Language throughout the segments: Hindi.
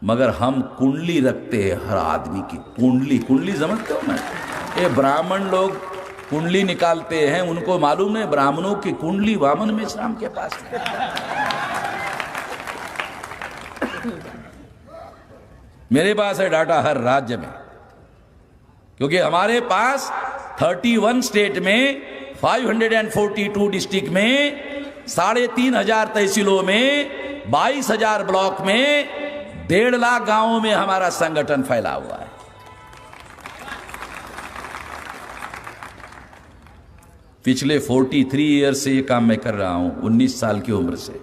मगर हम कुंडली रखते हैं हर आदमी की। कुंडली, कुंडली समझते हो ना? ये ब्राह्मण लोग कुंडली निकालते हैं, उनको मालूम है ब्राह्मणों की कुंडली वामन मेश्राम के पास है। मेरे पास है डाटा हर राज्य में, क्योंकि हमारे पास 31 स्टेट में 542 डिस्ट्रिक्ट में 3,500 तहसीलों में 22,000 ब्लॉक में 1.5 लाख गांवों में हमारा संगठन फैला हुआ है। पिछले 43 ईयर से ये काम मैं कर रहा हूं, 19 साल की उम्र से।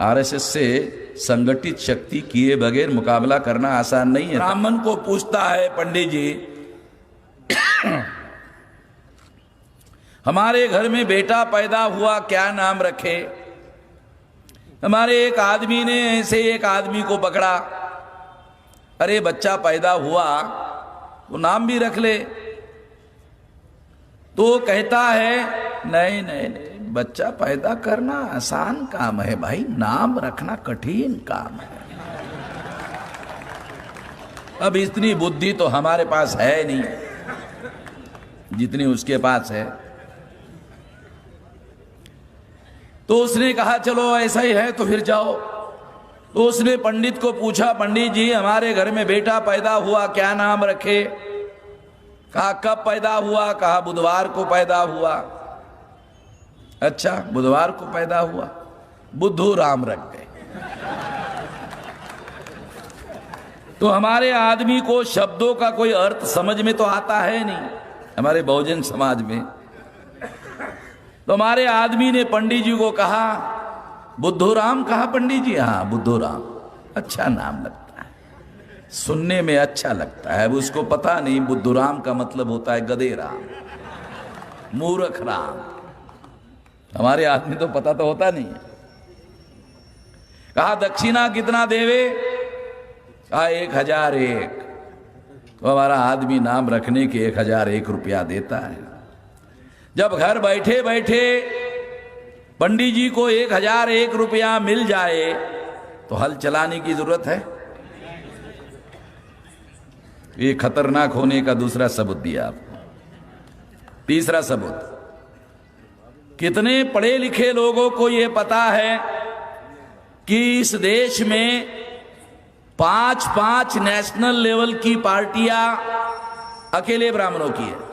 आरएसएस से संगठित शक्ति किए बगैर मुकाबला करना आसान नहीं है। ब्राह्मण को पूछता है पंडित जी, हमारे घर में बेटा पैदा हुआ, क्या नाम रखे? हमारे एक आदमी ने ऐसे एक आदमी को पकड़ा, अरे बच्चा पैदा हुआ वो नाम भी रख ले। तो कहता है नहीं नहीं नहीं, बच्चा पैदा करना आसान काम है भाई, नाम रखना कठिन काम है। अब इतनी बुद्धि तो हमारे पास है नहीं जितनी उसके पास है। तो उसने कहा चलो ऐसा ही है तो फिर जाओ। तो उसने पंडित को पूछा, पंडित जी हमारे घर में बेटा पैदा हुआ, क्या नाम रखे? कहा कब पैदा हुआ? कहा बुधवार को पैदा हुआ। अच्छा बुधवार को पैदा हुआ, बुद्धू राम रख गए। तो हमारे आदमी को शब्दों का कोई अर्थ समझ में तो आता है नहीं, हमारे बहुजन समाज में। तो हमारे आदमी ने पंडित जी को कहा बुद्धू राम। कहा पंडित जी हाँ बुद्धू राम, अच्छा नाम लगता है, सुनने में अच्छा लगता है। उसको पता नहीं बुद्धू राम का मतलब होता है गधे राम, मूर्ख राम। हमारे आदमी तो पता तो होता नहीं है। कहा दक्षिणा कितना देवे? कहा 1001। तो हमारा आदमी नाम रखने के 1001 रुपया देता है। जब घर बैठे बैठे पंडित जी को 1001 रुपया मिल जाए तो हल चलाने की जरूरत है? ये खतरनाक होने का दूसरा सबूत दिया आपको। तीसरा सबूत, कितने पढ़े लिखे लोगों को यह पता है कि इस देश में 5-5 नेशनल लेवल की पार्टियां अकेले ब्राह्मणों की है।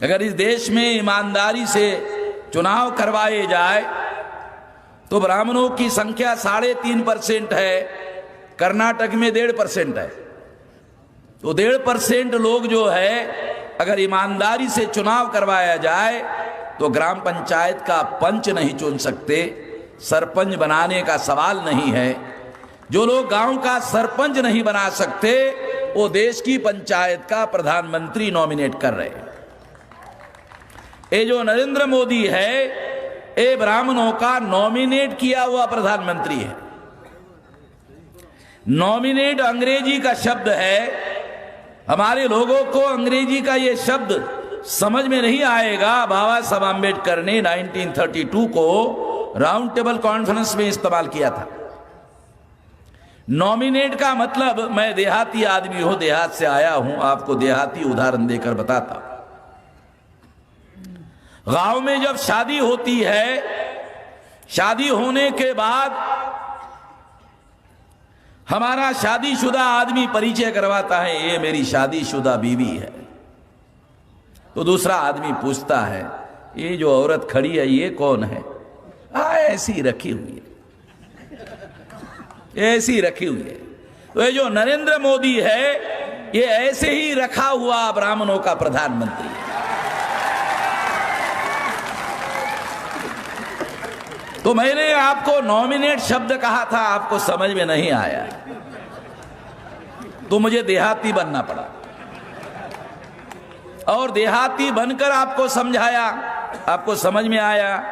अगर इस देश में ईमानदारी से चुनाव करवाए जाए तो ब्राह्मणों की संख्या 3.5% है, कर्नाटक में 1.5% है। तो 1.5% लोग जो है अगर ईमानदारी से चुनाव करवाया जाए तो ग्राम पंचायत का पंच नहीं चुन सकते, सरपंच बनाने का सवाल नहीं है। जो लोग गांव का सरपंच नहीं बना सकते वो देश की पंचायत का प्रधानमंत्री नॉमिनेट कर रहे हैं। ये जो नरेंद्र मोदी है ये ब्राह्मणों का नॉमिनेट किया हुआ प्रधानमंत्री है। नॉमिनेट अंग्रेजी का शब्द है, हमारे लोगों को अंग्रेजी का ये शब्द समझ में नहीं आएगा। बाबा साहब आम्बेडकर ने 1932 को राउंड टेबल कॉन्फ्रेंस में इस्तेमाल किया था। नॉमिनेट का मतलब, मैं देहाती आदमी हूं, देहात से आया हूं, आपको देहाती उदाहरण देकर बताता हूं। गांव में जब शादी होती है, शादी होने के बाद हमारा शादीशुदा आदमी परिचय करवाता है, ये मेरी शादीशुदा बीवी है। तो दूसरा आदमी पूछता है ये जो औरत खड़ी है ये कौन है? ऐसी रखी हुई है, ऐसी रखी हुई है। तो ये जो नरेंद्र मोदी है ये ऐसे ही रखा हुआ ब्राह्मणों का प्रधानमंत्री है। तो मैंने आपको नॉमिनेट शब्द कहा था, आपको समझ में नहीं आया तो मुझे देहाती बनना पड़ा और देहाती बनकर आपको समझाया, आपको समझ में आया।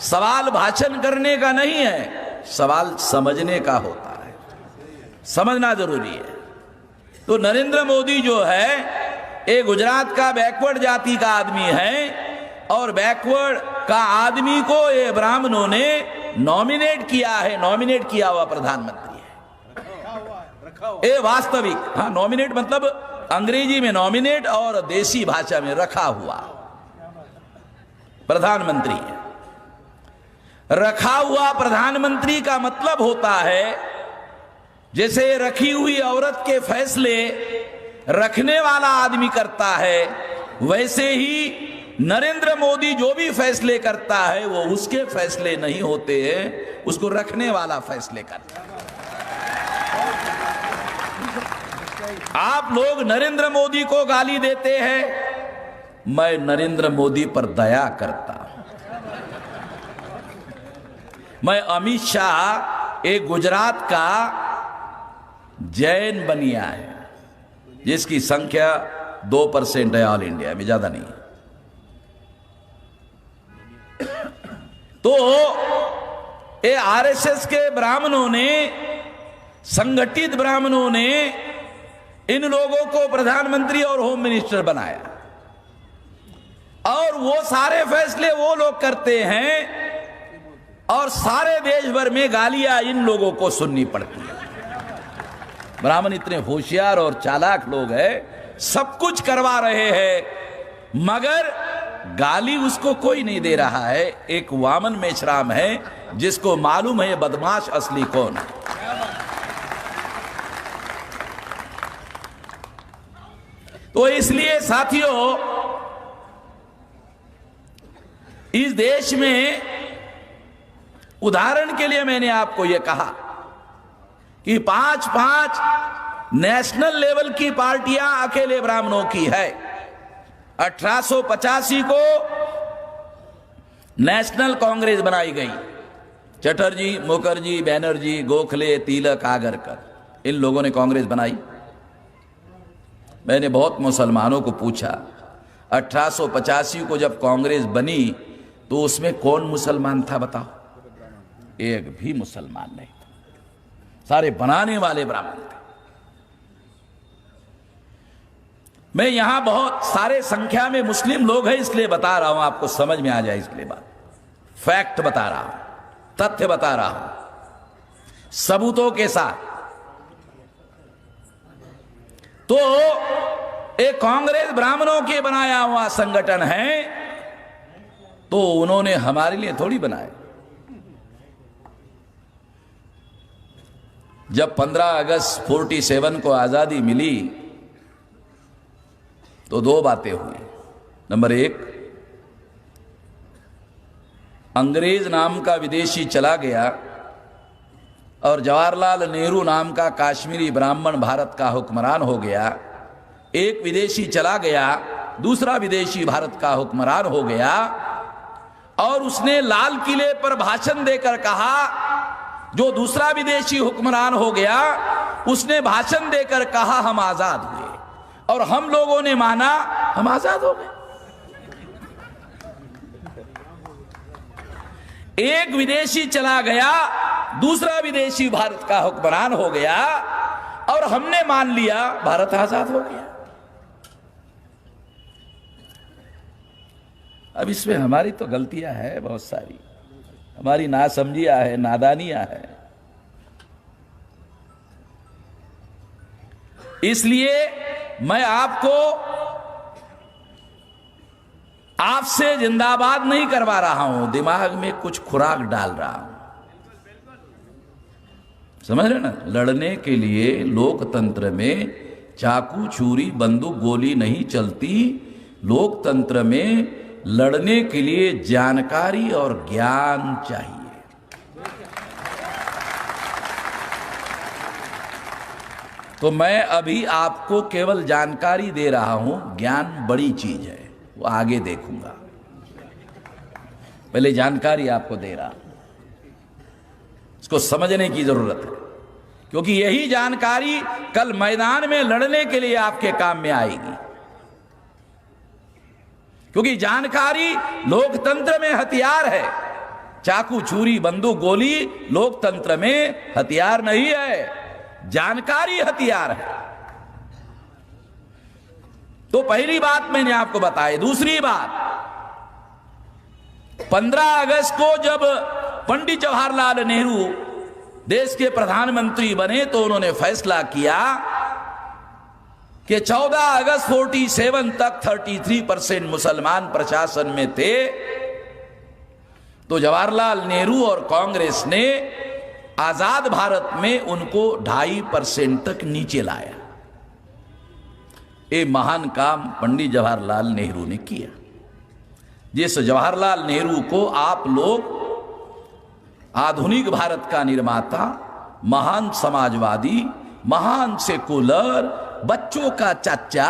सवाल भाषण करने का नहीं है, सवाल समझने का होता है, समझना जरूरी है। तो नरेंद्र मोदी जो है ये गुजरात का बैकवर्ड जाति का आदमी है और बैकवर्ड का आदमी को ये ब्राह्मणों ने नॉमिनेट किया है, नॉमिनेट किया हुआ प्रधानमंत्री है। ये वास्तविक, हाँ, नॉमिनेट मतलब अंग्रेजी में नॉमिनेट और देसी भाषा में रखा हुआ प्रधानमंत्री है। रखा हुआ प्रधानमंत्री का मतलब होता है जैसे रखी हुई औरत के फैसले रखने वाला आदमी करता है, वैसे ही नरेंद्र मोदी जो भी फैसले करता है वो उसके फैसले नहीं होते हैं, उसको रखने वाला फैसले करता है। आप लोग नरेंद्र मोदी को गाली देते हैं, मैं नरेंद्र मोदी पर दया करता हूं। मैं अमित शाह एक गुजरात का जैन बनिया है जिसकी संख्या 2% है ऑल इंडिया में, ज्यादा नहीं है। तो ये आरएसएस के ब्राह्मणों ने, संगठित ब्राह्मणों ने इन लोगों को प्रधानमंत्री और होम मिनिस्टर बनाया, और वो सारे फैसले वो लोग करते हैं और सारे देश भर में गालियां इन लोगों को सुननी पड़ती है। ब्राह्मण इतने होशियार और चालाक लोग हैं, सब कुछ करवा रहे हैं, मगर गाली उसको कोई नहीं दे रहा है। एक वामन मेश्राम है जिसको मालूम है बदमाश असली कौन है। तो इसलिए साथियों, इस देश में उदाहरण के लिए मैंने आपको यह कहा कि 5-5 नेशनल लेवल की पार्टियां अकेले ब्राह्मणों की है। 1885 को नेशनल कांग्रेस बनाई गई। चटर्जी, मुखर्जी, बैनर्जी, गोखले, तिलक, आगरकर, इन लोगों ने कांग्रेस बनाई। मैंने बहुत मुसलमानों को पूछा 1885 को जब कांग्रेस बनी तो उसमें कौन मुसलमान था बताओ? एक भी मुसलमान नहीं था, सारे बनाने वाले ब्राह्मण थे। मैं यहां बहुत सारे संख्या में मुस्लिम लोग हैं इसलिए बता रहा हूं, आपको समझ में आ जाए इसलिए बात, फैक्ट बता रहा हूं, तथ्य बता रहा हूं सबूतों के साथ। तो एक कांग्रेस ब्राह्मणों के बनाया हुआ संगठन है, तो उन्होंने हमारे लिए थोड़ी बनाया। जब 15 अगस्त 47 को आजादी मिली तो 2 बातें हुई। नंबर 1, अंग्रेज नाम का विदेशी चला गया और जवाहरलाल नेहरू नाम का काश्मीरी ब्राह्मण भारत का हुक्मरान हो गया। एक विदेशी चला गया, दूसरा विदेशी भारत का हुक्मरान हो गया, और उसने लाल किले पर भाषण देकर कहा, जो दूसरा विदेशी हुक्मरान हो गया उसने भाषण देकर कहा हम आजाद हुए, और हम लोगों ने माना हम आजाद हो गए। एक विदेशी चला गया, दूसरा विदेशी भारत का हुक्मरान हो गया, और हमने मान लिया भारत आजाद हो गया। अब इसमें हमारी तो गलतियां हैं बहुत सारी, हमारी नासमझियां है, नादानियां है। इसलिए मैं आपको आपसे जिंदाबाद नहीं करवा रहा हूं, दिमाग में कुछ खुराक डाल रहा हूं, समझ रहे ना? लड़ने के लिए लोकतंत्र में चाकू, छुरी, बंदूक, गोली नहीं चलती। लोकतंत्र में लड़ने के लिए जानकारी और ज्ञान चाहिए। तो मैं अभी आपको केवल जानकारी दे रहा हूं, ज्ञान बड़ी चीज है, वो आगे देखूंगा। पहले जानकारी आपको दे रहा हूं, इसको समझने की जरूरत है, क्योंकि यही जानकारी कल मैदान में लड़ने के लिए आपके काम में आएगी। क्योंकि जानकारी लोकतंत्र में हथियार है। चाकू, छुरी, बंदूक, गोली लोकतंत्र में हथियार नहीं है, जानकारी हथियार है। तो पहली बात मैंने आपको बताई। दूसरी बात, 15 अगस्त को जब पंडित जवाहरलाल नेहरू देश के प्रधानमंत्री बने तो उन्होंने फैसला किया कि 14 अगस्त 47 तक 33% मुसलमान प्रशासन में थे। तो जवाहरलाल नेहरू और कांग्रेस ने आजाद भारत में उनको 2.5% तक नीचे लाया। ये महान काम पंडित जवाहरलाल नेहरू ने किया, जिस जवाहरलाल नेहरू को आप लोग आधुनिक भारत का निर्माता, महान समाजवादी, महान सेकुलर, बच्चों का चाचा,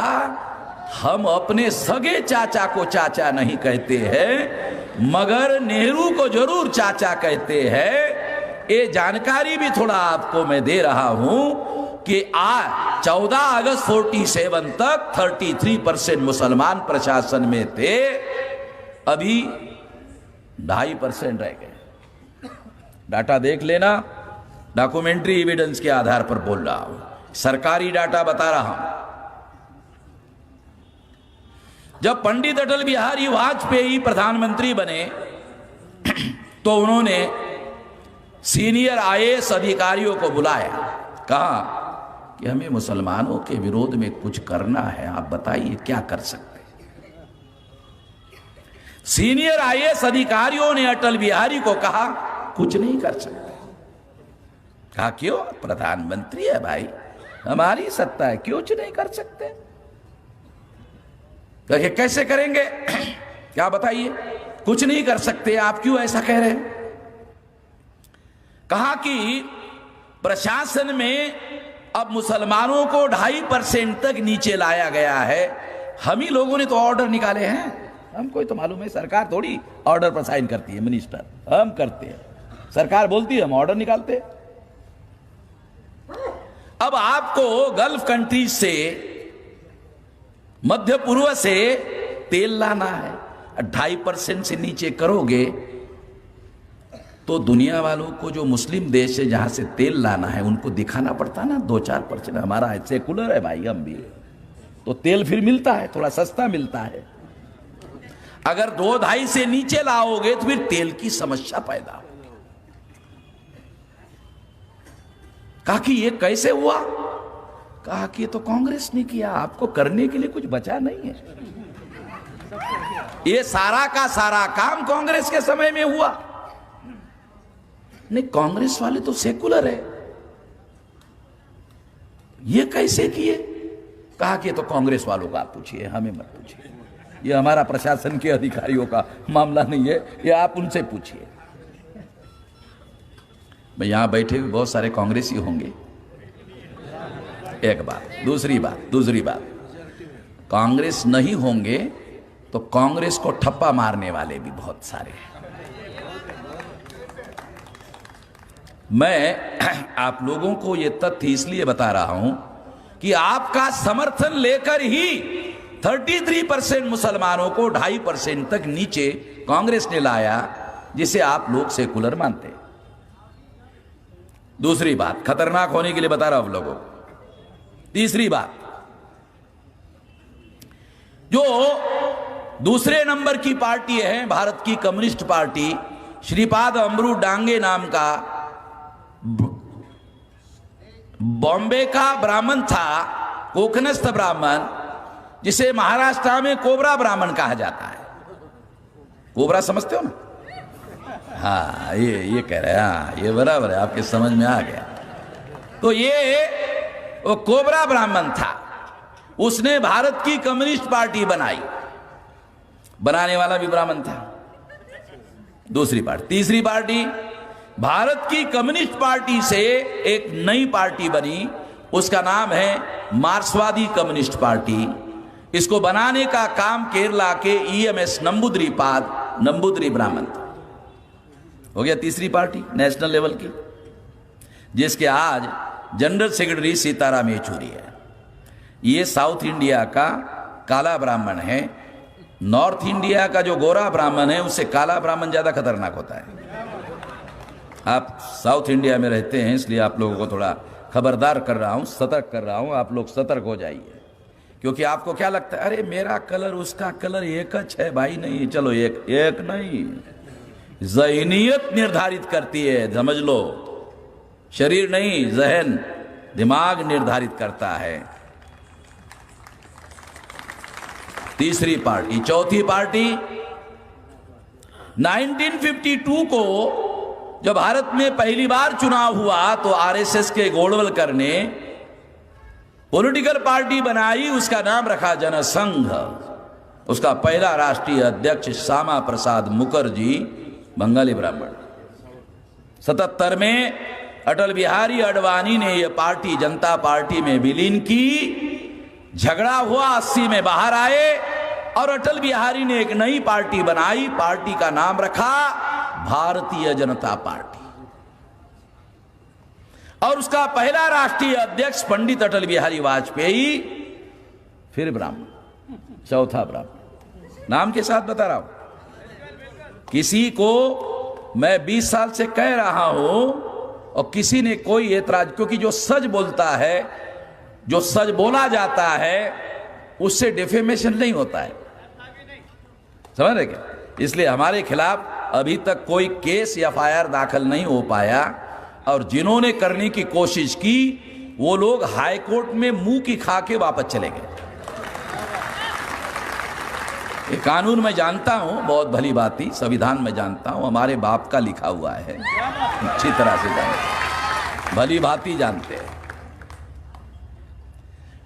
हम अपने सगे चाचा को चाचा नहीं कहते हैं मगर नेहरू को जरूर चाचा कहते हैं। ये जानकारी भी थोड़ा आपको मैं दे रहा हूं कि आज 14 अगस्त 47 तक 33% मुसलमान प्रशासन में थे, अभी 2.5% रह गए। डाटा देख लेना, डॉक्यूमेंट्री एविडेंस के आधार पर बोल रहा हूं, सरकारी डाटा बता रहा हूं। जब पंडित अटल बिहारी वाजपेयी प्रधानमंत्री बने तो उन्होंने सीनियर आईएएस अधिकारियों को बुलाया, कहा कि हमें मुसलमानों के विरोध में कुछ करना है, आप बताइए क्या कर सकते हैं। सीनियर आईएएस अधिकारियों ने अटल बिहारी को कहा कुछ नहीं कर सकते। कहा क्यों? प्रधानमंत्री है भाई, हमारी सत्ता है, क्यों नहीं कर सकते? तो कैसे करेंगे? क्या बताइए, कुछ नहीं कर सकते, आप क्यों ऐसा कह रहे हैं? कहा कि प्रशासन में अब मुसलमानों को 2.5% तक नीचे लाया गया है। हम ही लोगों ने तो ऑर्डर निकाले हैं, हमको तो मालूम है, सरकार थोड़ी ऑर्डर पर साइन करती है, मिनिस्टर हम करते हैं, सरकार बोलती है हम ऑर्डर निकालते हैं। अब आपको गल्फ कंट्रीज से, मध्य पूर्व से तेल लाना है, 2.5% से नीचे करोगे तो दुनिया वालों को, जो मुस्लिम देश है जहां से तेल लाना है, उनको दिखाना पड़ता ना 2-4% हमारा है, सेकुलर है भाई हम भी, तो तेल फिर मिलता है, थोड़ा सस्ता मिलता है। अगर 2-2.5 से नीचे लाओगे तो फिर तेल की समस्या पैदा होगी। कहा कि ये कैसे हुआ? कहा कि ये तो कांग्रेस ने किया, आपको करने के लिए कुछ बचा नहीं है। ये सारा का सारा काम कांग्रेस के समय में हुआ। नहीं, कांग्रेस वाले तो सेकुलर है, ये कैसे किए? कहा कि तो कांग्रेस वालों का आप पूछिए, हमें मत पूछिए, ये हमारा प्रशासन के अधिकारियों का मामला नहीं है, ये आप उनसे पूछिए। मैं यहां बैठे हुए बहुत सारे कांग्रेसी होंगे, एक बात। दूसरी बात, कांग्रेस नहीं होंगे तो कांग्रेस को ठप्पा मारने वाले भी बहुत सारे हैं। मैं आप लोगों को यह तथ्य इसलिए बता रहा हूं कि आपका समर्थन लेकर ही 33% मुसलमानों को 2.5% तक नीचे कांग्रेस ने लाया, जिसे आप लोग सेकुलर मानते। दूसरी बात, खतरनाक होने के लिए बता रहा हूं आप लोगों को। तीसरी बात, जो दूसरे नंबर की पार्टी है भारत की कम्युनिस्ट पार्टी, श्रीपाद अमरू डांगे नाम का बॉम्बे का ब्राह्मण था, कोकनस्थ ब्राह्मण, जिसे महाराष्ट्र में कोबरा ब्राह्मण कहा जाता है। कोबरा समझते हो ना? हाँ, ये कह रहे हैं, हाँ ये बराबर है, आपके समझ में आ गया। तो ये वो कोबरा ब्राह्मण था, उसने भारत की कम्युनिस्ट पार्टी बनाई, बनाने वाला भी ब्राह्मण था। दूसरी पार्टी। तीसरी पार्टी, भारत की कम्युनिस्ट पार्टी से एक नई पार्टी बनी, उसका नाम है मार्क्सवादी कम्युनिस्ट पार्टी। इसको बनाने का काम केरला के ईएमएस नंबूदरी ब्राह्मण था। हो गया तीसरी पार्टी नेशनल लेवल की, जिसके आज जनरल सेक्रेटरी सीताराम येचूरी है। ये साउथ इंडिया का काला ब्राह्मण है, नॉर्थ इंडिया का जो गोरा ब्राह्मण है उससे काला ब्राह्मण ज्यादा खतरनाक होता है। आप साउथ इंडिया में रहते हैं इसलिए आप लोगों को थोड़ा खबरदार कर रहा हूं, सतर्क कर रहा हूं, आप लोग सतर्क हो जाइए। क्योंकि आपको क्या लगता है, अरे मेरा कलर उसका कलर एक है भाई, नहीं, चलो एक नहीं, ज़हनियत निर्धारित करती है, समझ लो, शरीर नहीं, जहन, दिमाग निर्धारित करता है। तीसरी पार्टी। चौथी पार्टी, 1952 को जब भारत में पहली बार चुनाव हुआ तो आरएसएस के गोडवलकर ने पॉलिटिकल पार्टी बनाई, उसका नाम रखा जनसंघ। उसका पहला राष्ट्रीय अध्यक्ष श्यामा प्रसाद मुखर्जी, बंगाली ब्राह्मण। 77 में अटल बिहारी आडवाणी ने यह पार्टी जनता पार्टी में विलीन की। झगड़ा हुआ, 80 में बाहर आए और अटल बिहारी ने एक नई पार्टी बनाई। पार्टी का नाम रखा भारतीय जनता पार्टी और उसका पहला राष्ट्रीय अध्यक्ष पंडित अटल बिहारी वाजपेयी, फिर ब्राह्मण, चौथा ब्राह्मण। नाम के साथ बता रहा हूं। किसी को मैं 20 साल से कह रहा हूं और किसी ने कोई एतराज, क्योंकि जो सच बोलता है, जो सच बोला जाता है, उससे डिफेमेशन नहीं होता है, समझ रहे क्या? इसलिए हमारे खिलाफ अभी तक कोई केस या एफआईआर दाखिल नहीं हो पाया और जिन्होंने करने की कोशिश की वो लोग हाई कोर्ट में मुंह की खा के वापस चले गए। ये कानून मैं जानता हूं, बहुत भली बाती, संविधान में जानता हूं, हमारे बाप का लिखा हुआ है, अच्छी तरह से जानते, भली भांति जानते हैं।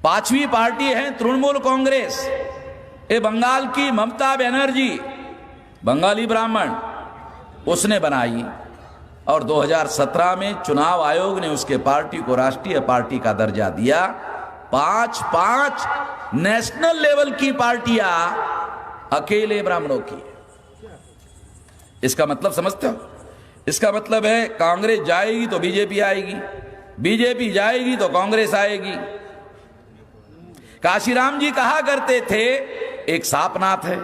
पांचवी पार्टी है तृणमूल कांग्रेस। ये बंगाल की ममता बनर्जी, बंगाली ब्राह्मण, उसने बनाई और 2017 में चुनाव आयोग ने उसके पार्टी को राष्ट्रीय पार्टी का दर्जा दिया। 5 नेशनल लेवल की पार्टियां अकेले ब्राह्मणों की। इसका मतलब समझते हो? इसका मतलब है कांग्रेस जाएगी तो बीजेपी आएगी, बीजेपी जाएगी तो कांग्रेस आएगी। काशीराम जी कहा करते थे, एक सापनाथ है,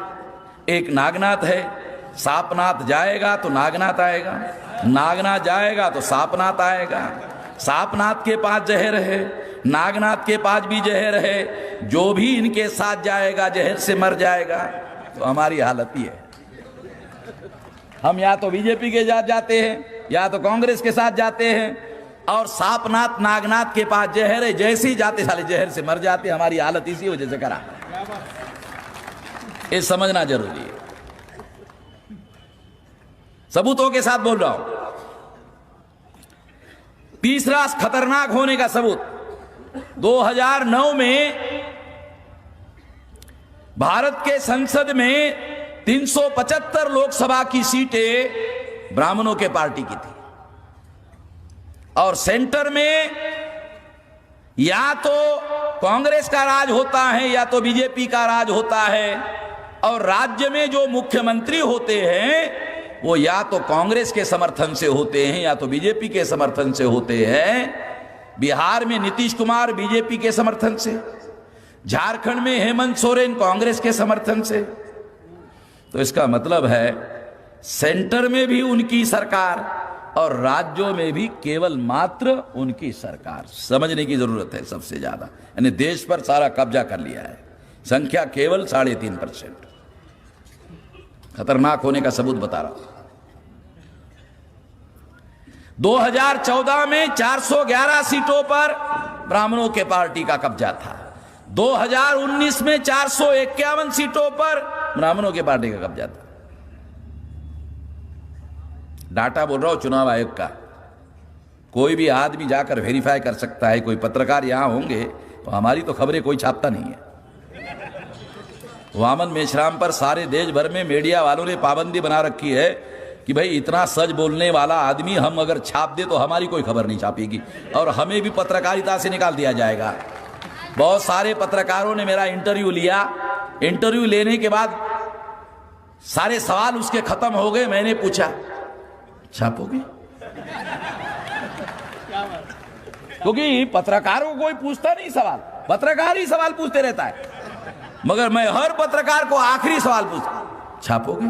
एक नागनाथ है। सापनाथ जाएगा तो नागनाथ आएगा, नागनाथ जाएगा तो सापनाथ आएगा। सापनाथ के पास जहर है, नागनाथ के पास भी जहर है। जो भी इनके साथ जाएगा जहर से मर जाएगा। तो हमारी हालत ही है, हम या तो बीजेपी के साथ जाते हैं या तो कांग्रेस के साथ जाते हैं और सापनाथ नागनाथ के पास जहर है, जैसे ही जाते साले जहर से मर जाते। हमारी हालत इसी वजह से करा, ये समझना जरूरी है। सबूतों के साथ बोल रहा हूं। तीसरा खतरनाक होने का सबूत, 2009 में भारत के संसद में 375 लोकसभा की सीटें ब्राह्मणों के पार्टी की थी और सेंटर में या तो कांग्रेस का राज होता है या तो बीजेपी का राज होता है और राज्य में जो मुख्यमंत्री होते हैं वो या तो कांग्रेस के समर्थन से होते हैं या तो बीजेपी के समर्थन से होते हैं। बिहार में नीतीश कुमार बीजेपी के समर्थन से, झारखंड में हेमंत सोरेन कांग्रेस के समर्थन से। तो इसका मतलब है सेंटर में भी उनकी सरकार और राज्यों में भी केवल मात्र उनकी सरकार। समझने की जरूरत है सबसे ज्यादा, यानी देश पर सारा कब्जा कर लिया है। संख्या केवल 3.5%। खतरनाक होने का सबूत बता रहा हूं। 2014 में 411 सीटों पर ब्राह्मणों के पार्टी का कब्जा था। 2019 में 451 सीटों पर ब्राह्मणों के पार्टी का कब्जा था। डाटा बोल रहा हूं चुनाव आयोग का, कोई भी आदमी जाकर वेरीफाई कर सकता है। कोई पत्रकार यहां होंगे तो हमारी तो खबरें कोई छापता नहीं है। वामन मेश्राम पर सारे देश भर में मीडिया वालों ने पाबंदी बना रखी है कि भाई इतना सच बोलने वाला आदमी हम अगर छाप दे तो हमारी कोई खबर नहीं छापेगी और हमें भी पत्रकारिता से निकाल दिया जाएगा। बहुत सारे पत्रकारों ने मेरा इंटरव्यू लिया। इंटरव्यू लेने के बाद सारे सवाल उसके खत्म हो गए। मैंने पूछा छापोगे? क्योंकि पत्रकारों को कोई पूछता नहीं सवाल, पत्रकार ही सवाल पूछते रहता है। मगर मैं हर पत्रकार को आखिरी सवाल पूछता, छापोगे?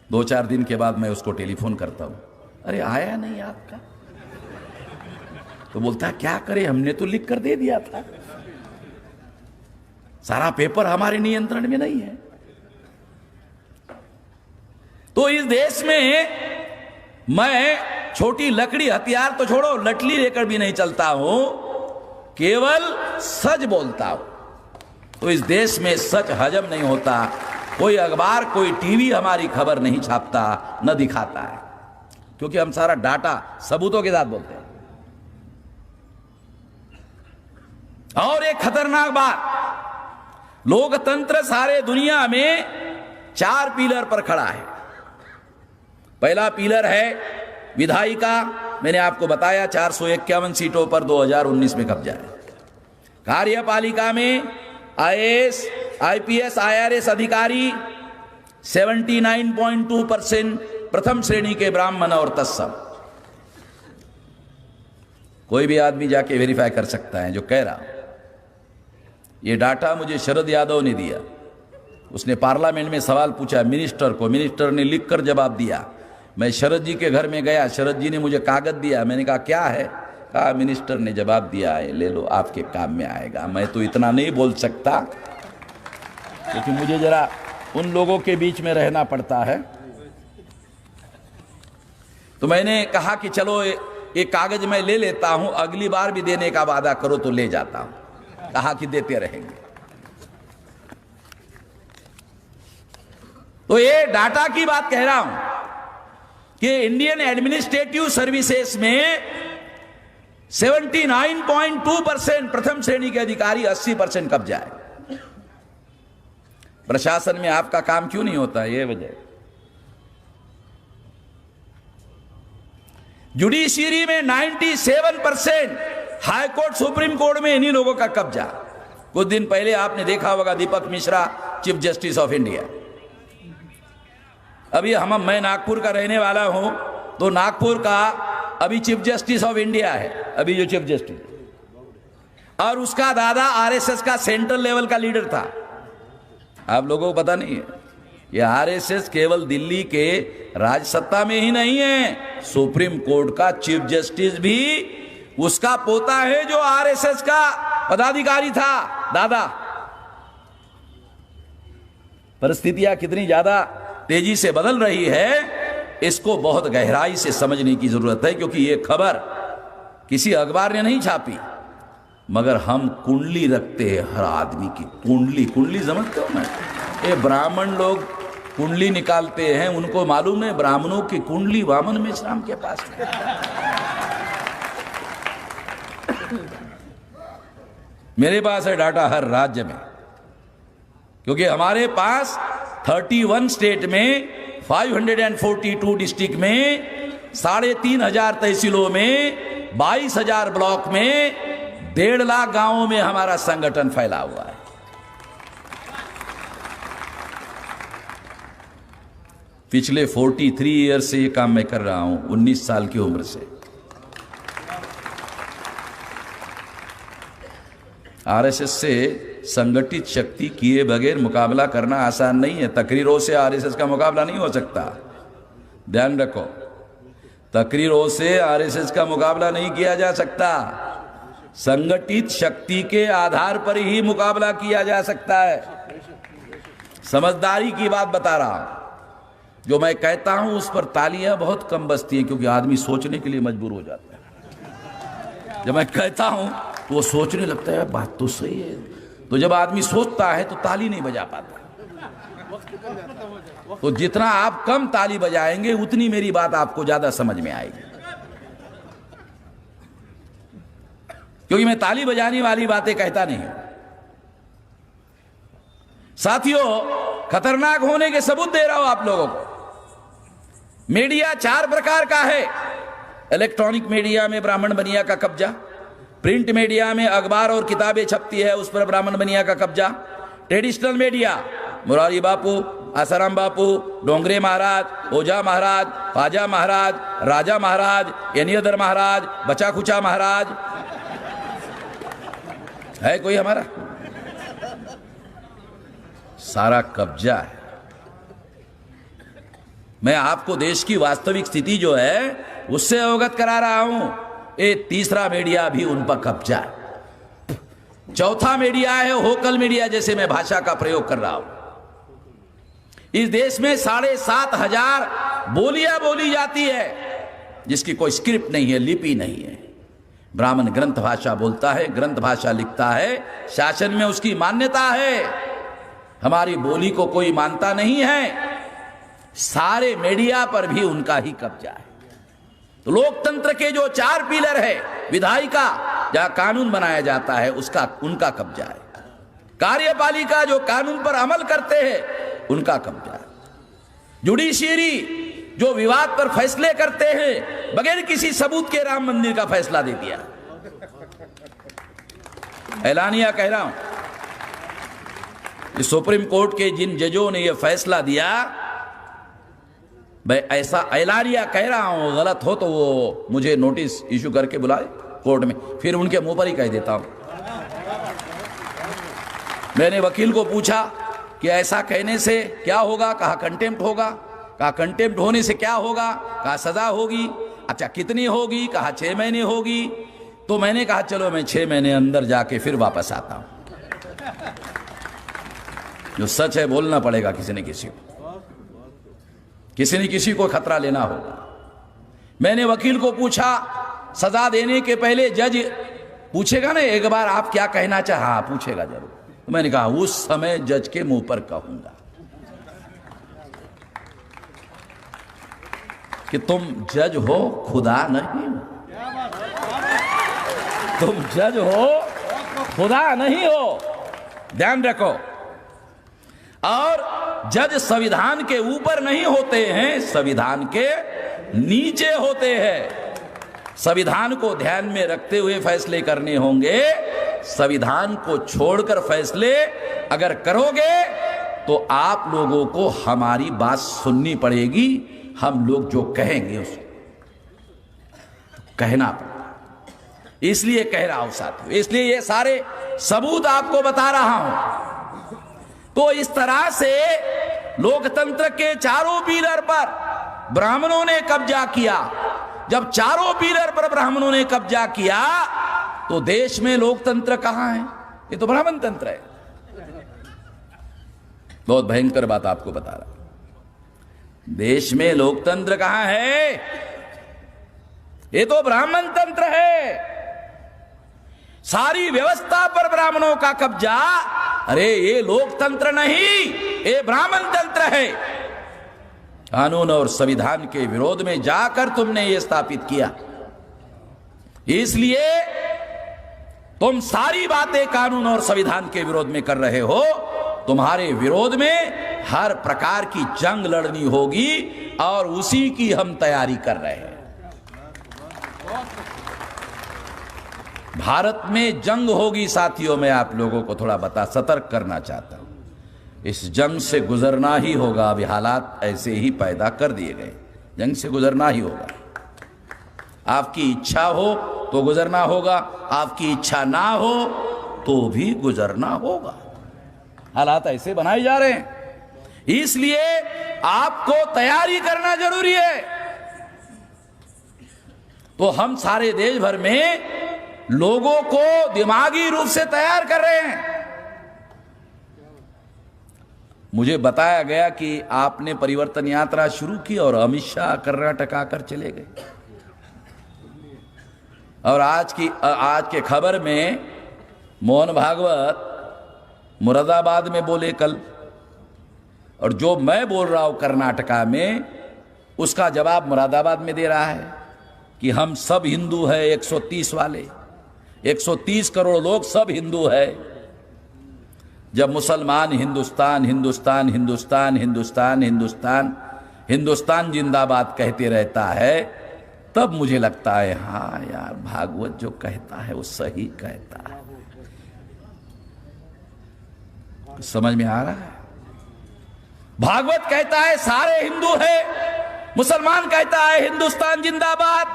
दो चार दिन के बाद मैं उसको टेलीफोन करता हूं, अरे आया नहीं आपका? तो बोलता है क्या करे, हमने तो लिख कर दे दिया था। सारा पेपर हमारे नियंत्रण में नहीं है। तो इस देश में मैं छोटी लकड़ी हथियार तो छोड़ो, लटली लेकर भी नहीं चलता हूं, केवल सच बोलता हूं। तो इस देश में सच हजम नहीं होता। कोई अखबार, कोई टीवी हमारी खबर नहीं छापता, न दिखाता है, क्योंकि हम सारा डाटा सबूतों के साथ बोलते हैं। और एक खतरनाक बात, लोकतंत्र सारे दुनिया में 4 पिलर पर खड़ा है। पहला पिलर है विधायिका, मैंने आपको बताया 451 सीटों पर 2019 में कब्जा है। कार्यपालिका में आईएएस, आईपीएस, आईआरएस अधिकारी 79.2% प्रथम श्रेणी के ब्राह्मण और तत्सम। कोई भी आदमी जाके वेरीफाई कर सकता है जो कह रहा। ये डाटा मुझे शरद यादव ने दिया। उसने पार्लियामेंट में सवाल पूछा मिनिस्टर को, मिनिस्टर ने लिखकर जवाब दिया। मैं शरद जी के घर में गया, शरद जी ने मुझे कागज दिया, मैंने कहा क्या है? कहा मिनिस्टर ने जवाब दिया है, ले लो, आपके काम में आएगा। मैं तो इतना नहीं बोल सकता क्योंकि मुझे जरा उन लोगों के बीच में रहना पड़ता है। तो मैंने कहा कि चलो एक कागज मैं ले लेता हूं, अगली बार भी देने का वादा करो तो ले जाता हूं। कहा कि देते रहेंगे। तो ये डाटा की बात कह रहा हूं कि इंडियन एडमिनिस्ट्रेटिव सर्विसेज में 79.2% प्रथम श्रेणी के अधिकारी, 80% कब्जा है। प्रशासन में आपका काम क्यों नहीं होता? यह वजह। जुडिशियरी में 97%, हाई कोर्ट, सुप्रीम कोर्ट में इन्हीं लोगों का कब्जा। कुछ दिन पहले आपने देखा होगा Deepak Mishra chief justice of India. अभी मैं नागपुर का रहने वाला हूं, तो नागपुर का अभी चीफ जस्टिस ऑफ इंडिया है, अभी जो चीफ जस्टिस, और उसका दादा आरएसएस का सेंट्रल लेवल का लीडर था। आप लोगों को पता नहीं है, ये आरएसएस केवल दिल्ली के राज सत्ता में ही नहीं है, सुप्रीम कोर्ट का चीफ जस्टिस भी उसका पोता है जो आरएसएस का पदाधिकारी था, दादा। परिस्थितियां कितनी ज्यादा तेजी से बदल रही है, इसको बहुत गहराई से समझने की जरूरत है। क्योंकि ये खबर किसी अखबार ने नहीं छापी, मगर हम कुंडली रखते हैं हर आदमी की। कुंडली समझते हो ना? ये ब्राह्मण लोग कुंडली निकालते हैं, उनको मालूम है ब्राह्मणों की कुंडली वामन मेश्राम के पास है। मेरे पास है डाटा हर राज्य में, क्योंकि हमारे पास 31 स्टेट में 542 डिस्ट्रिक्ट में 3,500 तहसीलों में 22,000 ब्लॉक में 1.5 लाख गांवों में हमारा संगठन फैला हुआ है। पिछले 43 ईयर से ये काम मैं कर रहा हूं, 19 साल की उम्र से। आरएसएस से संगठित शक्ति किए बगैर मुकाबला करना आसान नहीं है। तकरीरों से आरएसएस का मुकाबला नहीं हो सकता, ध्यान रखो। तकरीरों से आरएसएस का मुकाबला नहीं किया जा सकता। संगठित शक्ति के आधार पर ही मुकाबला किया जा सकता है। समझदारी की बात बता रहा हूं। जो मैं कहता हूं उस पर तालियां बहुत कम बजती हैं, क्योंकि आदमी सोचने के लिए मजबूर हो जाता है। जब मैं कहता हूं तो वो सोचने लगता है बात तो सही है, तो जब आदमी सोचता है तो ताली नहीं बजा पाता। तो जितना आप कम ताली बजाएंगे उतनी मेरी बात आपको ज्यादा समझ में आएगी, क्योंकि मैं ताली बजाने वाली बातें कहता नहीं। साथियों, खतरनाक होने के सबूत दे रहा हूं आप लोगों को। मीडिया 4 प्रकार का है। इलेक्ट्रॉनिक मीडिया में ब्राह्मण बनिया का कब्जा, प्रिंट मीडिया में अखबार और किताबें छपती है, उस पर ब्राह्मण बनिया का कब्जा। ट्रेडिशनल मीडिया, मुरारी बापू, आसाराम बापू, डोंगरे महाराज, ओझा महाराज, ख्वाजा महाराज, राजा महाराज, यनियदर महाराज, बचा खुचा महाराज, है कोई हमारा? सारा कब्जा है। मैं आपको देश की वास्तविक स्थिति जो है उससे अवगत करा रहा हूं। ये तीसरा मीडिया भी उन पर कब्जा है। चौथा मीडिया है होकल मीडिया, जैसे मैं भाषा का प्रयोग कर रहा हूं। इस देश में 7,500 बोलियां बोली जाती है, जिसकी कोई स्क्रिप्ट नहीं है, लिपि नहीं है। ब्राह्मण ग्रंथ भाषा बोलता है, ग्रंथ भाषा लिखता है, शासन में उसकी मान्यता है। हमारी बोली को कोई मानता नहीं है। सारे मीडिया पर भी उनका ही कब्जा है। तो लोकतंत्र के जो 4 पिलर है, विधायिका जहां कानून बनाया जाता है उसका उनका कब्जा है, कार्यपालिका जो कानून पर अमल करते हैं उनका कब्जा है, जुडिशियरी जो विवाद पर फैसले करते हैं, बगैर किसी सबूत के राम मंदिर का फैसला दे दिया। ऐलानिया कह रहा हूं, सुप्रीम कोर्ट के जिन जजों ने यह फैसला दिया, मैं ऐसा ऐलानिया कह रहा हूं, गलत हो तो वो मुझे नोटिस इशू करके बुलाए कोर्ट में, फिर उनके मुंह पर ही कह देता हूं। मैंने वकील को पूछा कि ऐसा कहने से क्या होगा, कहा कंटेम्प्ट होगा। कहा कंटेम्प्ट होने से क्या होगा, कहा सजा होगी। अच्छा कितनी होगी, कहा 6 महीने होगी। तो मैंने कहा चलो मैं 6 महीने अंदर जाके फिर वापस आता हूं। जो सच है बोलना पड़ेगा किसी न किसी को, किसी न किसी को खतरा लेना होगा। मैंने वकील को पूछा, सजा देने के पहले जज पूछेगा ना एक बार आप क्या कहना चाहे, हाँ पूछेगा जरूर। तो मैंने कहा उस समय जज के मुंह पर कहूंगा कि तुम जज हो, खुदा नहीं हो। तुम जज हो, खुदा नहीं हो, ध्यान रखो। और जज संविधान के ऊपर नहीं होते हैं, संविधान के नीचे होते हैं। संविधान को ध्यान में रखते हुए फैसले करने होंगे। संविधान को छोड़कर फैसले अगर करोगे तो आप लोगों को हमारी बात सुननी पड़ेगी। हम लोग जो कहेंगे उसको कहना पड़ेगा। इसलिए कह रहा हूं साथियों, इसलिए ये सारे सबूत आपको बता रहा हूं। तो इस तरह से लोकतंत्र के चारों पिलर पर ब्राह्मणों ने कब्जा किया। जब चारों पिलर पर ब्राह्मणों ने कब्जा किया तो देश में लोकतंत्र कहां है? ये तो ब्राह्मण तंत्र है। बहुत भयंकर बात आपको बता रहा हूं। देश में लोकतंत्र कहां है? ये तो ब्राह्मण तंत्र है। सारी व्यवस्था पर ब्राह्मणों का कब्जा। अरे ये लोकतंत्र नहीं, ये ब्राह्मण तंत्र है। कानून और संविधान के विरोध में जाकर तुमने ये स्थापित किया। इसलिए तुम सारी बातें कानून और संविधान के विरोध में कर रहे हो। तुम्हारे विरोध में हर प्रकार की जंग लड़नी होगी और उसी की हम तैयारी कर रहे हैं। भारत में जंग होगी साथियों, मैं आप लोगों को थोड़ा सतर्क करना चाहता हूं। इस जंग से गुजरना ही होगा। अभी हालात ऐसे ही पैदा कर दिए गए, जंग से गुजरना ही होगा। आपकी इच्छा हो तो गुजरना होगा, आपकी इच्छा ना हो तो भी गुजरना होगा। हालात ऐसे बनाए जा रहे हैं, इसलिए आपको तैयारी करना जरूरी है। तो हम सारे देश भर में लोगों को दिमागी रूप से तैयार कर रहे हैं। मुझे बताया गया कि आपने परिवर्तन यात्रा शुरू की और अमित शाह कर्नाटक आकर चले गए। और आज के खबर में मोहन भागवत मुरादाबाद में बोले कल, और जो मैं बोल रहा हूं कर्नाटका में, उसका जवाब मुरादाबाद में दे रहा है कि हम सब हिंदू है। 130 वाले 130 करोड़ लोग सब हिंदू है। जब मुसलमान हिंदुस्तान हिंदुस्तान हिंदुस्तान हिंदुस्तान हिंदुस्तान हिंदुस्तान जिंदाबाद कहते रहता है, तब मुझे लगता है हाँ यार, भागवत जो कहता है वो सही कहता है। समझ में आ रहा है? भागवत कहता है सारे हिंदू है, मुसलमान कहता है हिंदुस्तान जिंदाबाद।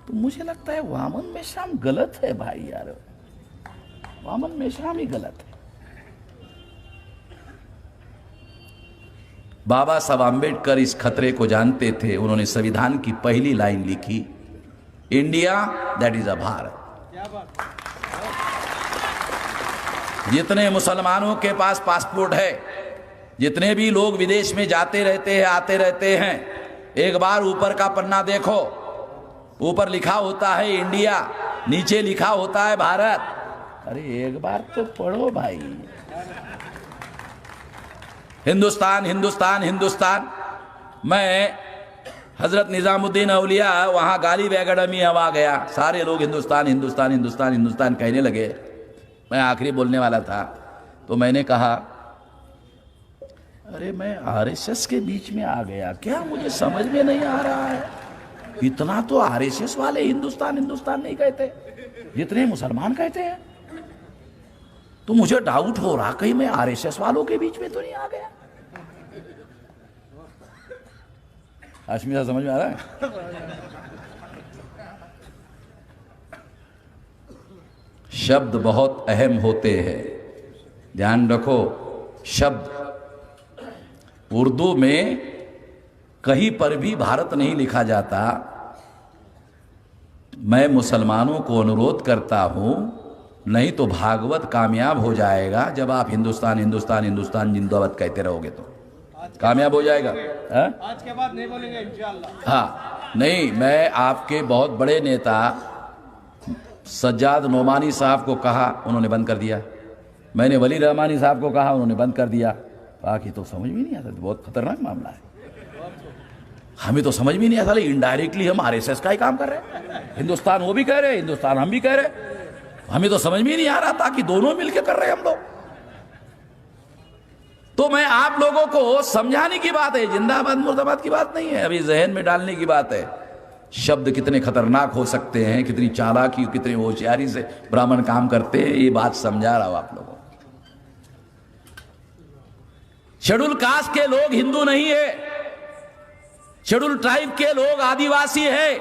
तो मुझे लगता है वामन मेश्राम गलत है भाई यार, वामन मेश्राम ही गलत है। बाबा साहब आंबेडकर इस खतरे को जानते थे। उन्होंने संविधान की पहली लाइन लिखी, India that is a Bharat. जितने मुसलमानों के पास पासपोर्ट है, जितने भी लोग विदेश में जाते रहते हैं, आते रहते हैं, एक बार ऊपर का पन्ना देखो, ऊपर लिखा होता है इंडिया, नीचे लिखा होता है भारत। अरे एक बार तो पढ़ो भाई। हिंदुस्तान हिंदुस्तान हिंदुस्तान। मैं हजरत निजामुद्दीन औलिया वहां गालिब एकेडमी हवा गया, सारे लोग हिंदुस्तान हिंदुस्तान हिंदुस्तान हिंदुस्तान कहने लगे। मैं आखिरी बोलने वाला था तो मैंने कहा अरे मैं आरएसएस के बीच में आ गया क्या, मुझे समझ में नहीं आ रहा है। इतना तो आरएसएस वाले हिंदुस्तान हिंदुस्तान नहीं कहते जितने मुसलमान कहते हैं। तो मुझे डाउट हो रहा कहीं मैं आरएसएस वालों के बीच में तो नहीं आ गया। अश्मिता समझ में आ रहा है? शब्द बहुत अहम होते हैं, ध्यान रखो। शब्द उर्दू में कहीं पर भी भारत नहीं लिखा जाता। मैं मुसलमानों को अनुरोध करता हूं, नहीं तो भागवत कामयाब हो जाएगा। जब आप हिंदुस्तान हिंदुस्तान हिंदुस्तान जिंदाबाद कहते रहोगे तो कामयाब हो जाएगा। आज के बाद नहीं बोलेंगे इंशाअल्लाह। हाँ, नहीं, मैं आपके बहुत बड़े नेता सज्जाद नोमानी साहब को कहा, उन्होंने बंद कर दिया। मैंने वली रहमानी साहब को कहा, उन्होंने बंद कर दिया। बाकी तो समझ में नहीं आता, बहुत खतरनाक मामला है। हमें तो समझ में नहीं आता, इनडायरेक्टली हम आरएसएस का ही काम कर रहे हैं। हिंदुस्तान वो भी कह रहे हैं, हिंदुस्तान हम भी कह रहे हैं। हमें तो समझ में नहीं आ रहा था कि दोनों मिलकर कर रहे हैं हम लोग। तो मैं आप लोगों को समझाने की बात है, जिंदाबाद मुर्दाबाद की बात नहीं है, अभी जहन में डालने की बात है। शब्द कितने खतरनाक हो सकते हैं, कितनी चालाकी, कितनी होशियारी से ब्राह्मण काम करते हैं, ये बात समझा रहा हूं आप लोगों को। शेड्यूल कास्ट के लोग हिंदू नहीं है, शेड्यूल ट्राइब के लोग आदिवासी है।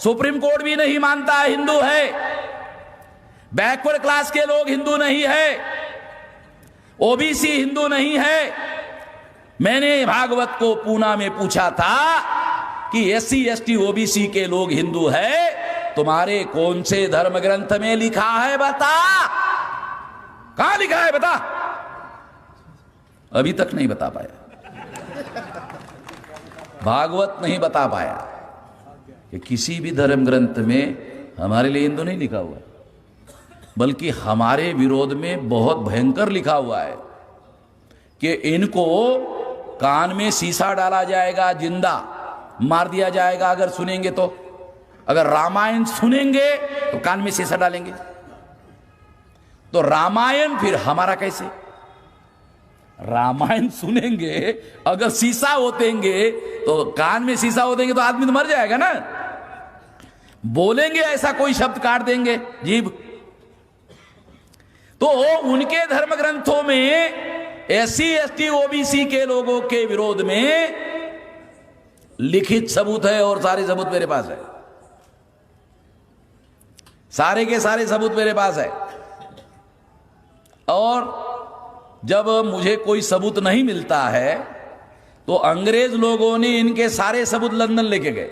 सुप्रीम कोर्ट भी नहीं मानता है हिंदू है। बैकवर्ड क्लास के लोग हिंदू नहीं है, ओबीसी हिंदू नहीं है। मैंने भागवत को पूना में पूछा था कि एससी एसटी ओबीसी के लोग हिंदू है, तुम्हारे कौन से धर्म ग्रंथ में लिखा है बता, कहां लिखा है बता। अभी तक नहीं बता पाया, भागवत नहीं बता पाया कि किसी भी धर्म ग्रंथ में हमारे लिए हिंदू नहीं लिखा हुआ है, बल्कि हमारे विरोध में बहुत भयंकर लिखा हुआ है कि इनको कान में शीशा डाला जाएगा, जिंदा मार दिया जाएगा अगर सुनेंगे तो। अगर रामायण सुनेंगे तो कान में शीशा डालेंगे। तो रामायण फिर हमारा कैसे? रामायण सुनेंगे, अगर शीशा होतेंगे तो कान में शीशा होतेंगे तो आदमी तो मर जाएगा ना। बोलेंगे ऐसा कोई शब्द काट देंगे जीभ। तो उनके धर्म ग्रंथों में एससी एसटी ओबीसी के लोगों के विरोध में लिखित सबूत है, और सारे सबूत मेरे पास है, सारे के सारे सबूत मेरे पास है। और जब मुझे कोई सबूत नहीं मिलता है तो अंग्रेज लोगों ने इनके सारे सबूत लंदन लेके गए।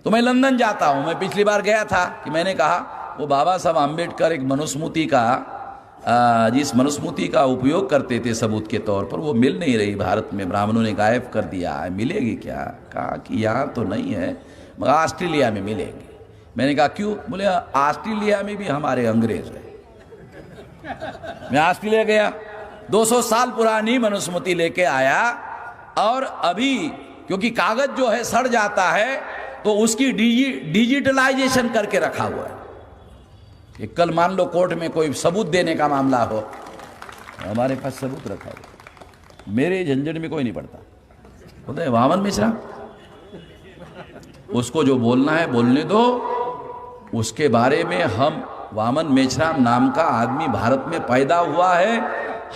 तो मैं लंदन जाता हूं, मैं पिछली बार गया था कि मैंने कहा वो बाबा साहब आम्बेडकर एक मनुस्मृति का जिस मनुस्मृति का उपयोग करते थे सबूत के तौर पर, वो मिल नहीं रही भारत में, ब्राह्मणों ने गायब कर दिया है, मिलेगी क्या? कहा कि यहाँ तो नहीं है, मगर ऑस्ट्रेलिया में मिलेगी। मैंने कहा क्यों? बोले ऑस्ट्रेलिया में भी हमारे अंग्रेज है। मैं ऑस्ट्रेलिया गया, 200 साल पुरानी मनुस्मृति लेके आया, और अभी क्योंकि कागज जो है सड़ जाता है तो उसकी डिजिटलाइजेशन करके रखा हुआ है कि कल मान लो कोर्ट में कोई सबूत देने का मामला हो, हमारे पास सबूत रखा हुआ। मेरे झंझट में कोई नहीं पड़ता। बोलते हैं वामन मिश्रा, उसको जो बोलना है बोलने दो, उसके बारे में हम वामन मेश्राम नाम का आदमी भारत में पैदा हुआ है,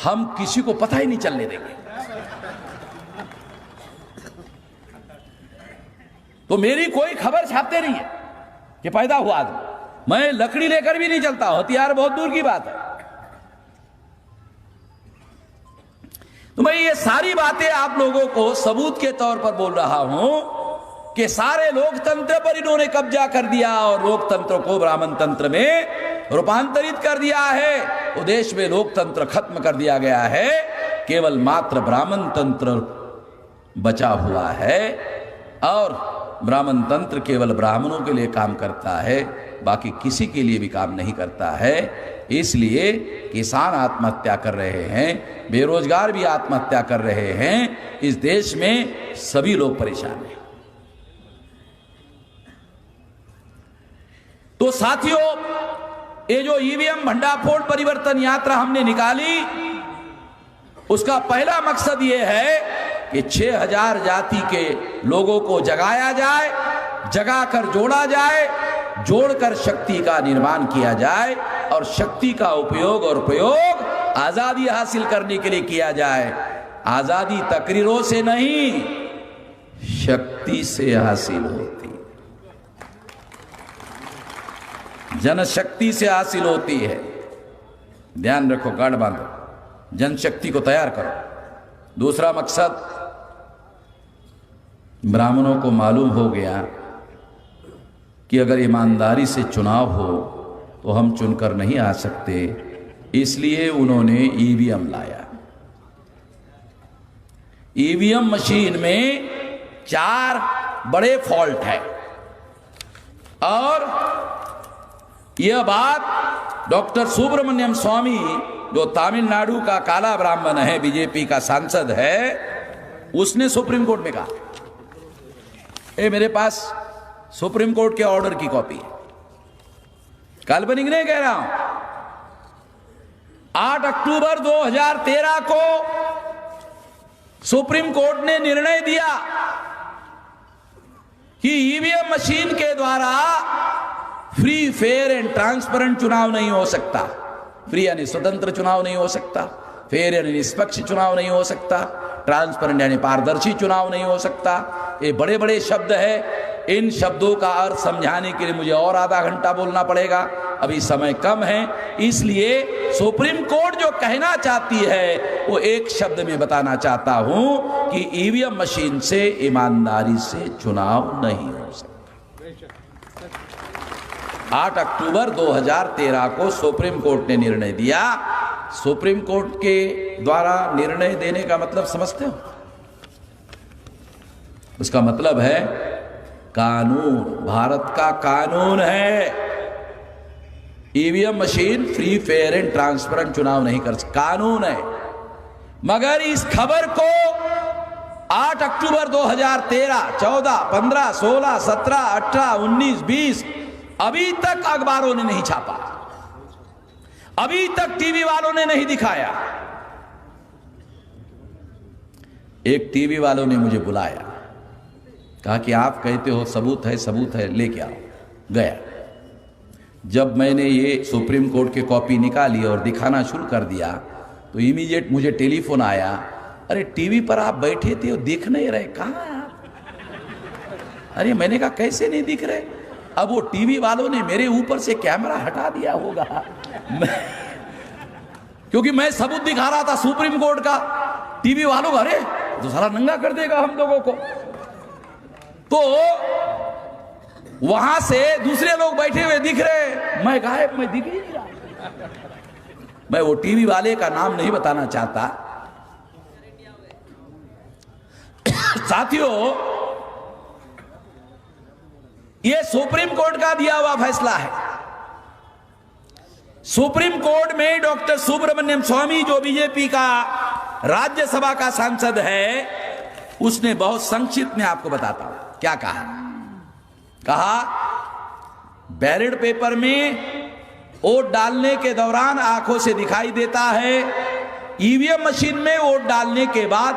हम किसी को पता ही नहीं चलने देंगे। तो मेरी कोई खबर छापते नहीं है कि पैदा हुआ आदमी। मैं लकड़ी लेकर भी नहीं चलता, हथियार बहुत दूर की बात है। तो मैं ये सारी बातें आप लोगों को सबूत के तौर पर बोल रहा हूं कि सारे लोकतंत्र पर इन्होंने कब्जा कर दिया और लोकतंत्र को ब्राह्मण तंत्र में रूपांतरित कर दिया है। वो देश में लोकतंत्र खत्म कर दिया गया है, केवल मात्र ब्राह्मण तंत्र बचा हुआ है और ब्राह्मण तंत्र केवल ब्राह्मणों के लिए काम करता है, बाकी किसी के लिए भी काम नहीं करता है। इसलिए किसान आत्महत्या कर रहे हैं, बेरोजगार भी आत्महत्या कर रहे हैं, इस देश में सभी लोग परेशान हैं। तो साथियों, ये जो ईवीएम भंडाफोड़ परिवर्तन यात्रा हमने निकाली, उसका पहला मकसद ये है कि 6000 जाति के लोगों को जगाया जाए, जगाकर जोड़ा जाए, जोड़कर शक्ति का निर्माण किया जाए और शक्ति का उपयोग और प्रयोग आजादी हासिल करने के लिए किया जाए। आजादी तकरीरों से नहीं, शक्ति से हासिल होती, जनशक्ति से हासिल होती है। ध्यान रखो, गाढ़ बांधो, जनशक्ति को तैयार करो। दूसरा मकसद, ब्राह्मणों को मालूम हो गया कि अगर ईमानदारी से चुनाव हो तो हम चुनकर नहीं आ सकते, इसलिए उन्होंने ईवीएम लाया। ईवीएम मशीन में 4 बड़े फॉल्ट है और यह बात डॉक्टर सुब्रमण्यम स्वामी, जो तमिलनाडु का काला ब्राह्मण है, बीजेपी का सांसद है, उसने सुप्रीम कोर्ट में कहा। मेरे पास सुप्रीम कोर्ट के ऑर्डर की कॉपी है, काल्पनिक नहीं कह रहा हूं। 8 अक्टूबर 2013 को सुप्रीम कोर्ट ने निर्णय दिया कि ईवीएम मशीन के द्वारा फ्री, फेयर एंड ट्रांसपेरेंट चुनाव नहीं हो सकता। फ्री यानी स्वतंत्र चुनाव नहीं हो सकता, फेयर यानी निष्पक्ष चुनाव नहीं हो सकता, ट्रांसपेरेंट यानी पारदर्शी चुनाव नहीं हो सकता। ये बड़े बड़े शब्द है, इन शब्दों का अर्थ समझाने के लिए मुझे और आधा घंटा बोलना पड़ेगा, अभी समय कम है। इसलिए सुप्रीम कोर्ट जो कहना चाहती है वो एक शब्द में बताना चाहता हूं कि ईवीएम मशीन से ईमानदारी से चुनाव नहीं हो सकता। 8 अक्टूबर 2013 को सुप्रीम कोर्ट ने निर्णय दिया। सुप्रीम कोर्ट के द्वारा निर्णय देने का मतलब समझते हो? उसका मतलब है कानून, भारत का कानून है। EVM machine free, fair and transparent चुनाव नहीं कर सकती, कानून है। मगर इस खबर को 8 अक्टूबर 2013, 14, 15, 16, 17, 18, 19, 20 अभी तक अखबारों ने नहीं छापा, अभी तक टीवी वालों ने नहीं दिखाया। एक टीवी वालों ने मुझे बुलाया, कहा कि आप कहते हो सबूत है, सबूत है, लेके आओ। गया, जब मैंने ये सुप्रीम कोर्ट की कॉपी निकाली और दिखाना शुरू कर दिया तो इमीडिएट मुझे टेलीफोन आया, अरे टीवी पर आप बैठे थे और दिख नहीं रहे, कहाँ हैं आप? अरे मैंने कहा कैसे नहीं दिख रहे? अब वो टीवी वालों ने मेरे ऊपर से कैमरा हटा दिया होगा, क्योंकि मैं सबूत दिखा रहा था सुप्रीम कोर्ट का। टीवी वालों का, अरे तो सारा नंगा कर देगा हम लोगों को। तो वहां से दूसरे लोग बैठे हुए दिख रहे, मैं गायब, मैं दिख ही नहीं रहा। मैं वो टीवी वाले का नाम नहीं बताना चाहता। साथियों, ये सुप्रीम कोर्ट का दिया हुआ फैसला है। सुप्रीम कोर्ट में डॉक्टर सुब्रमण्यम स्वामी, जो बीजेपी का राज्यसभा का सांसद है, उसने बहुत संक्षिप्त में आपको बताता हूं क्या कहा। बैलेट पेपर में वोट डालने के दौरान आंखों से दिखाई देता है, ईवीएम मशीन में वोट डालने के बाद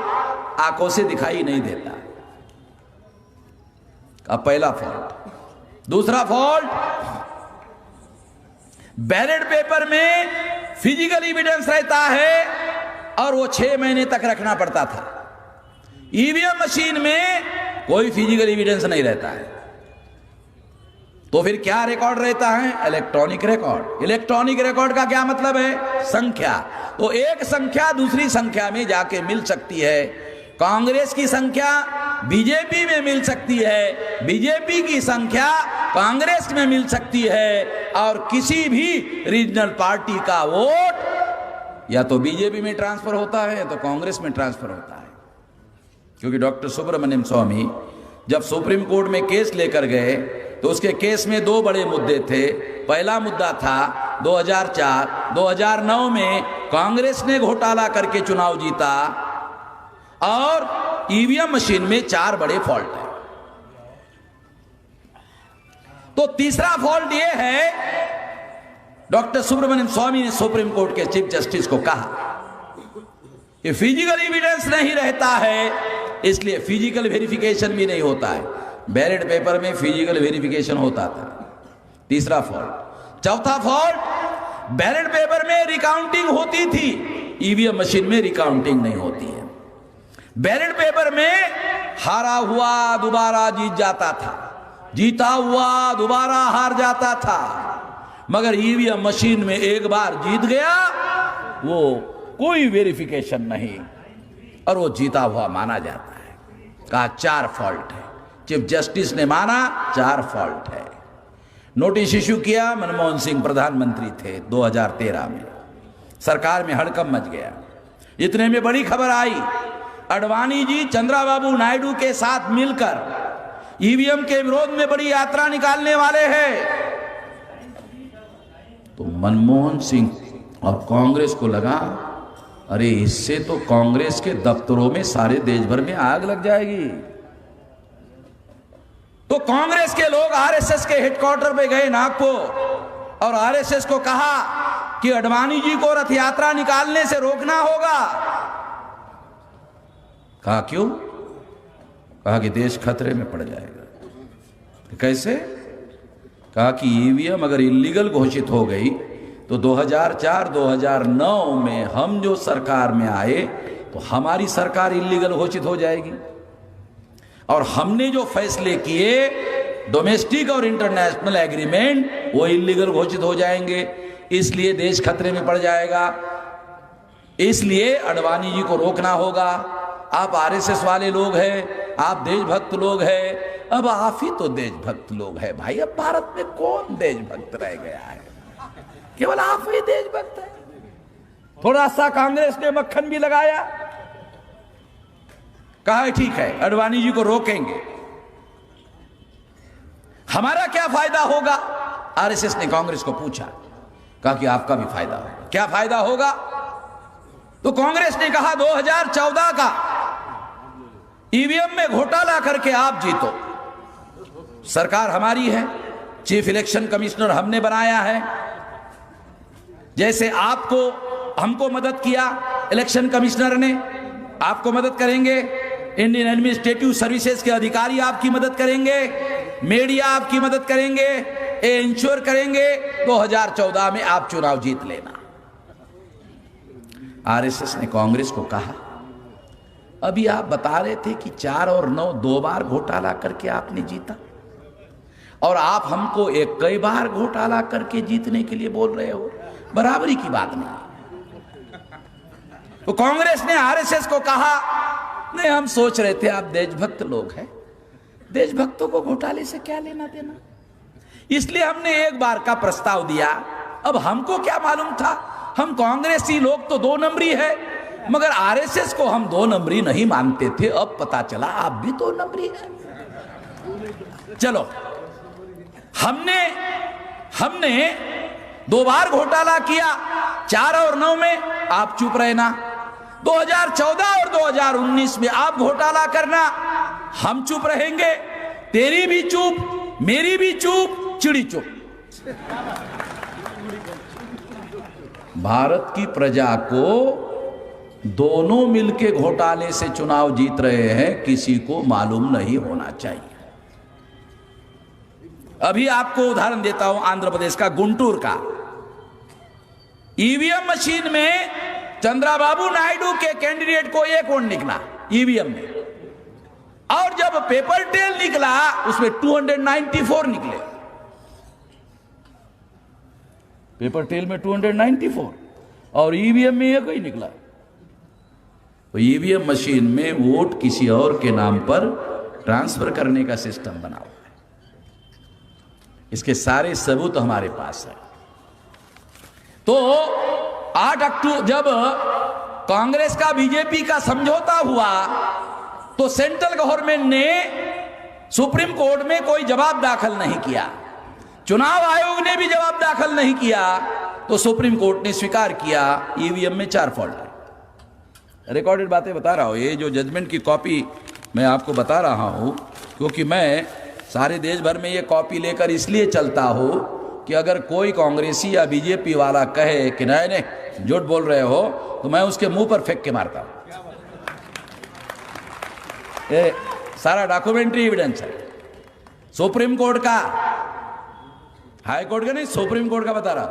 आंखों से दिखाई नहीं देता। का पहला फॉल्ट। दूसरा फॉल्ट, बैलेट पेपर में फिजिकल एविडेंस रहता है और वो 6 महीने तक रखना पड़ता था। ईवीएम मशीन में कोई फिजिकल एविडेंस नहीं रहता है, तो फिर क्या रिकॉर्ड रहता है? Electronic record. इलेक्ट्रॉनिक रिकॉर्ड का क्या मतलब है? संख्या। तो एक संख्या दूसरी संख्या में जाके मिल सकती है। कांग्रेस की संख्या बीजेपी में मिल सकती है, बीजेपी की संख्या कांग्रेस में मिल सकती है, और किसी भी रीजनल पार्टी का वोट या तो बीजेपी में ट्रांसफर होता है या तो कांग्रेस में ट्रांसफर होता है। क्योंकि डॉक्टर सुब्रमण्यम स्वामी जब सुप्रीम कोर्ट में केस लेकर गए तो उसके केस में दो बड़े मुद्दे थे। पहला मुद्दा था 2009 में कांग्रेस ने घोटाला करके चुनाव जीता और ईवीएम मशीन में 4 बड़े फॉल्ट हैं। तो तीसरा फॉल्ट यह है, डॉक्टर सुब्रमण्यम स्वामी ने सुप्रीम कोर्ट के चीफ जस्टिस को कहा कि फिजिकल एविडेंस नहीं रहता है, इसलिए फिजिकल वेरिफिकेशन भी नहीं होता है। बैलेट पेपर में फिजिकल वेरिफिकेशन होता था, तीसरा फॉल्ट। चौथा फॉल्ट, बैलेट पेपर में रिकाउंटिंग होती थी, ईवीएम मशीन में रिकाउंटिंग नहीं होती है। बैलेट पेपर में हारा हुआ दोबारा जीत जाता था, जीता हुआ दोबारा हार जाता था, मगर ईवीएम मशीन में एक बार जीत गया वो कोई वेरिफिकेशन नहीं और वो जीता हुआ माना जाता है। कहा 4 फॉल्ट है, चीफ जस्टिस ने माना 4 फॉल्ट है। नोटिस इश्यू किया, मनमोहन सिंह प्रधानमंत्री थे 2013 में, सरकार में हड़कंप मच गया। इतने में बड़ी खबर आई, अडवाणी जी चंद्रबाबू नायडू के साथ मिलकर ईवीएम के विरोध में बड़ी यात्रा निकालने वाले हैं। तो मनमोहन सिंह और कांग्रेस को लगा अरे इससे तो कांग्रेस के दफ्तरों में सारे देश भर में आग लग जाएगी। तो कांग्रेस के लोग आरएसएस के हेडक्वार्टर पे गए नागपुर और आरएसएस को कहा कि अडवाणी जी को रथ यात्रा निकालने से रोकना होगा। कहा क्यों? कहा कि देश खतरे में पड़ जाएगा। कैसे? कहा कि ईवीएम अगर इलीगल घोषित हो गई तो 2004-2009 में हम जो सरकार में आए तो हमारी सरकार इलीगल घोषित हो जाएगी, और हमने जो फैसले किए डोमेस्टिक और इंटरनेशनल एग्रीमेंट वो इलीगल घोषित हो जाएंगे, इसलिए देश खतरे में पड़ जाएगा। इसलिए अडवाणी जी को रोकना होगा। आप आरएसएस वाले लोग हैं, आप देशभक्त लोग हैं, अब आप ही तो देशभक्त लोग हैं भाई। अब भारत में कौन देशभक्त रह गया है? केवल आप ही देशभक्त है। थोड़ा सा कांग्रेस ने मक्खन भी लगाया, कहा ठीक है अडवाणी जी को रोकेंगे, हमारा क्या फायदा होगा? आरएसएस ने कांग्रेस को पूछा, कहा कि आपका भी फायदा होगा। क्या फायदा होगा? तो कांग्रेस ने कहा 2014 का ईवीएम में घोटाला करके आप जीतो, सरकार हमारी है, चीफ इलेक्शन कमिश्नर हमने बनाया है, जैसे आपको हमको मदद किया इलेक्शन कमिश्नर ने, आपको मदद करेंगे, इंडियन एडमिनिस्ट्रेटिव सर्विसेज के अधिकारी आपकी मदद करेंगे, मीडिया आपकी मदद करेंगे, ये इंश्योर करेंगे 2014 में आप चुनाव जीत लेना। आरएसएस ने कांग्रेस को कहा अभी आप बता रहे थे कि 4 और 9 2 बार घोटाला करके आपने जीता, और आप हमको एक कई बार घोटाला करके जीतने के लिए बोल रहे हो, बराबरी की बात नहीं। तो कांग्रेस ने आरएसएस को कहा नहीं, हम सोच रहे थे आप देशभक्त लोग हैं, देशभक्तों को घोटाले से क्या लेना देना, इसलिए हमने एक बार का प्रस्ताव दिया। अब हमको क्या मालूम था, हम कांग्रेसी लोग तो 2 नंबरी है, मगर आरएसएस को हम 2 नंबरी नहीं मानते थे। अब पता चला आप भी 2 नंबरी है। चलो हमने 2 बार घोटाला किया, 4 और 9 में, आप चुप रहना। 2014 और 2019 में आप घोटाला करना, हम चुप रहेंगे। तेरी भी चुप, मेरी भी चुप, चिड़ी चुप। भारत की प्रजा को दोनों मिलके घोटाले से चुनाव जीत रहे हैं, किसी को मालूम नहीं होना चाहिए। अभी आपको उदाहरण देता हूं आंध्र प्रदेश का गुंटूर का। ईवीएम मशीन में चंद्रबाबू नायडू के कैंडिडेट को 1 वोट निकला ईवीएम में, और जब पेपर टेल निकला उसमें 294 निकले। पेपर टेल में 294 और ईवीएम में 1 ही निकला। तो ईवीएम मशीन में वोट किसी और के नाम पर ट्रांसफर करने का सिस्टम बना हुआ है। इसके सारे सबूत हमारे पास है। तो 8 अक्टूबर जब कांग्रेस का बीजेपी का समझौता हुआ तो सेंट्रल गवर्नमेंट ने सुप्रीम कोर्ट में कोई जवाब दाखिल नहीं किया, चुनाव आयोग ने भी जवाब दाखिल नहीं किया, तो सुप्रीम कोर्ट ने स्वीकार किया ईवीएम में 4 फॉल्ट है। रिकॉर्डेड बातें बता रहा हूं, ये जो जजमेंट की कॉपी मैं आपको बता रहा हूं क्योंकि मैं सारे देश भर में ये कॉपी लेकर इसलिए चलता हूं कि अगर कोई कांग्रेसी या बीजेपी वाला कहे कि नहीं नहीं झूठ बोल रहे हो तो मैं उसके मुंह पर फेंक के मारता हूं। ये सारा डॉक्यूमेंट्री एविडेंस है, सुप्रीम कोर्ट का, हाई कोर्ट का नहीं, सुप्रीम कोर्ट का बता रहा।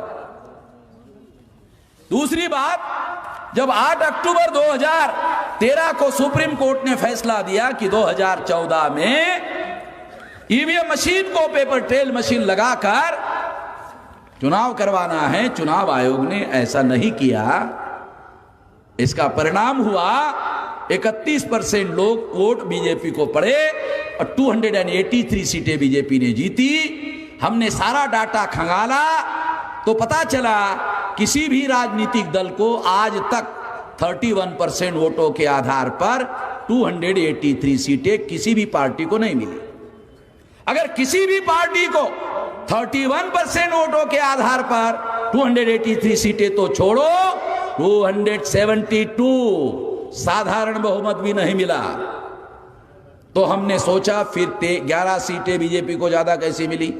दूसरी बात, जब 8 अक्टूबर 2013 को सुप्रीम कोर्ट ने फैसला दिया कि 2014 में ईवीएम मशीन को पेपर ट्रेल मशीन लगाकर चुनाव करवाना है, चुनाव आयोग ने ऐसा नहीं किया। इसका परिणाम हुआ 31% लोग वोट बीजेपी को पड़े और 283 सीटें बीजेपी ने जीती। हमने सारा डाटा खंगाला तो पता चला किसी भी राजनीतिक दल को आज तक 31% वोटों के आधार पर 283 सीटें किसी भी पार्टी को नहीं मिली। अगर किसी भी पार्टी को 31% वोटों के आधार पर 283 सीटें तो छोड़ो, 272 साधारण बहुमत भी नहीं मिला। तो हमने सोचा फिर 11 सीटें बीजेपी को ज्यादा कैसे मिली?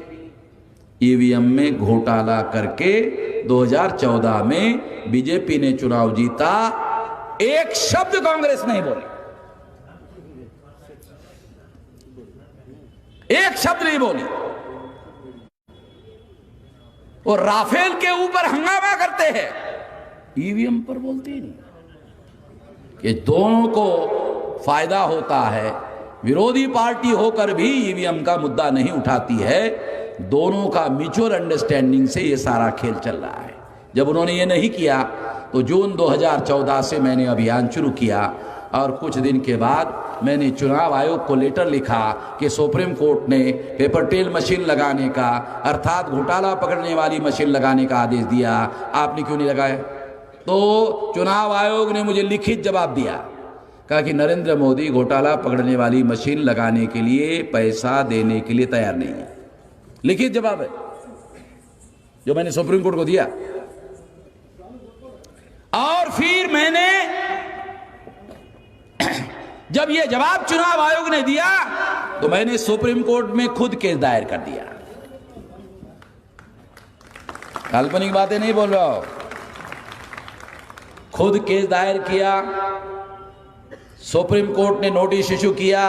ईवीएम में घोटाला करके 2014 में बीजेपी ने चुनाव जीता। एक शब्द कांग्रेस नहीं बोली, एक शब्द नहीं बोली। और राफेल के ऊपर हंगामा करते हैं, ईवीएम पर बोलते ही नहीं। कि दोनों को फायदा होता है, विरोधी पार्टी होकर भी ईवीएम का मुद्दा नहीं उठाती है। दोनों का म्यूचुअल अंडरस्टैंडिंग से ये सारा खेल चल रहा है। जब उन्होंने ये नहीं किया तो जून 2014 से मैंने अभियान शुरू किया और कुछ दिन के बाद मैंने चुनाव आयोग को लेटर लिखा कि सुप्रीम कोर्ट ने पेपर ट्रेल मशीन लगाने का, अर्थात घोटाला पकड़ने वाली मशीन लगाने का आदेश दिया, आपने क्यों नहीं लगाया? तो चुनाव आयोग ने मुझे लिखित जवाब दिया, कहा कि नरेंद्र मोदी घोटाला पकड़ने वाली मशीन लगाने के लिए पैसा देने के लिए तैयार नहीं है। लिखित जवाब है जो मैंने सुप्रीम कोर्ट को दिया। और फिर मैंने जब ये जवाब चुनाव आयोग ने दिया तो मैंने सुप्रीम कोर्ट में खुद केस दायर कर दिया। काल्पनिक बातें नहीं बोल रहा हूं, खुद केस दायर किया। सुप्रीम कोर्ट ने नोटिस इशू किया।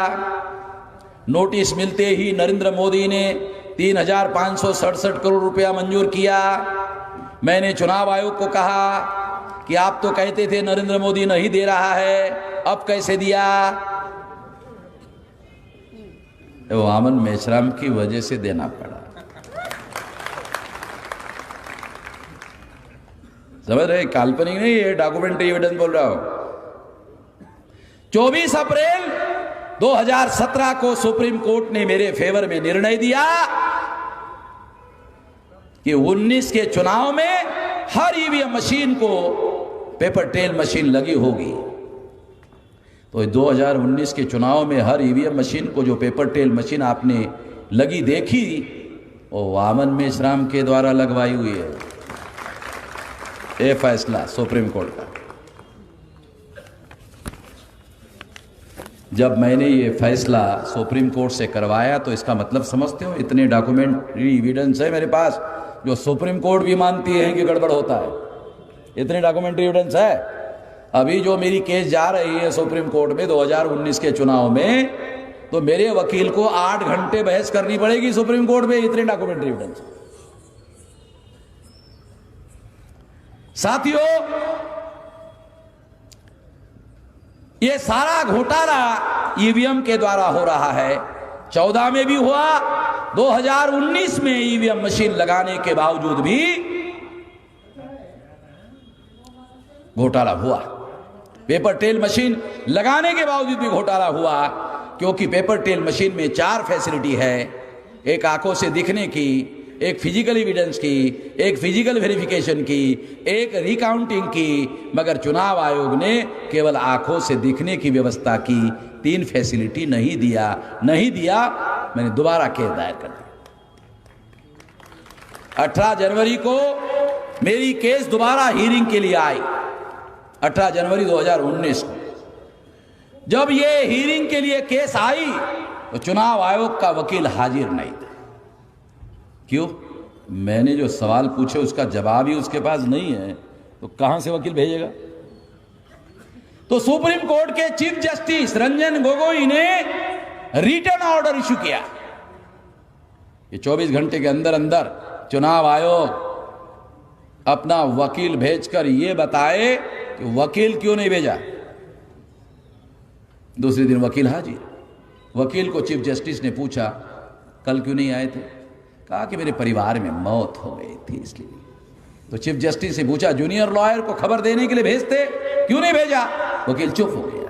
नोटिस मिलते ही नरेंद्र मोदी ने 3,567 करोड़ रुपया मंजूर किया। मैंने चुनाव आयोग को कहा कि आप तो कहते थे नरेंद्र मोदी नहीं दे रहा है, अब कैसे दिया? वामन मेश्राम की वजह से देना पड़ा। समझ रहे? काल्पनिक नहीं, ये डॉक्यूमेंट्री एविडेंस बोल रहा हूं। 24 अप्रैल 2017 को सुप्रीम कोर्ट ने मेरे फेवर में निर्णय दिया कि 19 के चुनाव में हर ईवीएम मशीन को पेपर ट्रेल मशीन लगी होगी। तो 2019 के चुनाव में हर ईवीएम मशीन को जो पेपर ट्रेल मशीन आपने लगी देखी, वो वामन मेश्राम के द्वारा लगवाई हुई है। ये फैसला सुप्रीम कोर्ट का। जब मैंने ये फैसला सुप्रीम कोर्ट से करवाया तो इसका मतलब समझते हो, इतने डॉक्यूमेंट्री एविडेंस है मेरे पास जो सुप्रीम कोर्ट भी मानती है कि गड़बड़ होता है। इतने डॉक्यूमेंट्री एविडेंस है। अभी जो मेरी केस जा रही है सुप्रीम कोर्ट में 2019 के चुनाव में, तो मेरे वकील को 8 घंटे बहस करनी पड़ेगी सुप्रीम कोर्ट में, इतने डॉक्यूमेंट्री एविडेंस। साथियों, ये सारा घोटाला ईवीएम के द्वारा हो रहा है। 14 में भी हुआ, 2019 में ईवीएम मशीन लगाने के बावजूद भी घोटाला हुआ। पेपर ट्रेल मशीन लगाने के बावजूद भी घोटाला हुआ क्योंकि पेपर ट्रेल मशीन में 4 फैसिलिटी है, एक आंखों से दिखने की, एक फिजिकल एविडेंस की, एक फिजिकल वेरिफिकेशन की, एक रिकाउंटिंग की, मगर चुनाव आयोग ने केवल आंखों से दिखने की व्यवस्था की, 3 फैसिलिटी नहीं दिया। मैंने दोबारा केस दायर कर दिया। 18 जनवरी को मेरी केस दोबारा हियरिंग के लिए आई, 18 जनवरी 2019 को। जब ये हियरिंग के लिए केस आई तो चुनाव आयोग का वकील हाजिर नहीं था। क्यों? मैंने जो सवाल पूछे उसका जवाब ही उसके पास नहीं है, तो कहां से वकील भेजेगा? तो सुप्रीम कोर्ट के चीफ जस्टिस रंजन गोगोई ने रिटर्न ऑर्डर इशू किया कि 24 घंटे के अंदर अंदर चुनाव आयोग अपना वकील भेजकर यह बताए कि वकील क्यों नहीं भेजा। दूसरे दिन वकील हाजिर। वकील को चीफ जस्टिस ने पूछा, कल क्यों नहीं आए थे? कहा कि मेरे परिवार में मौत हो गई थी इसलिए। तो चीफ जस्टिस से पूछा, जूनियर लॉयर को खबर देने के लिए भेजते, क्यों नहीं भेजा? वकील चुप हो गया।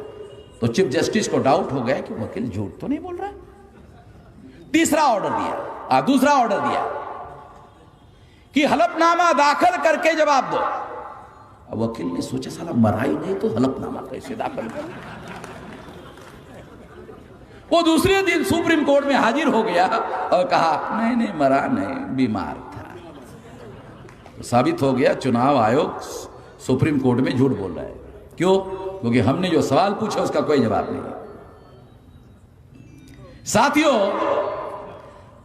तो चीफ जस्टिस को डाउट हो गया कि वकील झूठ तो नहीं बोल रहा है। दूसरा ऑर्डर दिया कि हलफनामा दाखिल करके जवाब दो। अब वकील ने सोचा, साला मरा ही नहीं तो हलफनामा कैसे दाखिल कर? वो दूसरे दिन सुप्रीम कोर्ट में हाजिर हो गया और कहा, नहीं मरा नहीं, बीमार था। तो साबित हो गया चुनाव आयोग सुप्रीम कोर्ट में झूठ बोल रहा है। क्यों? क्योंकि हमने जो सवाल पूछा उसका कोई जवाब नहीं। साथियों,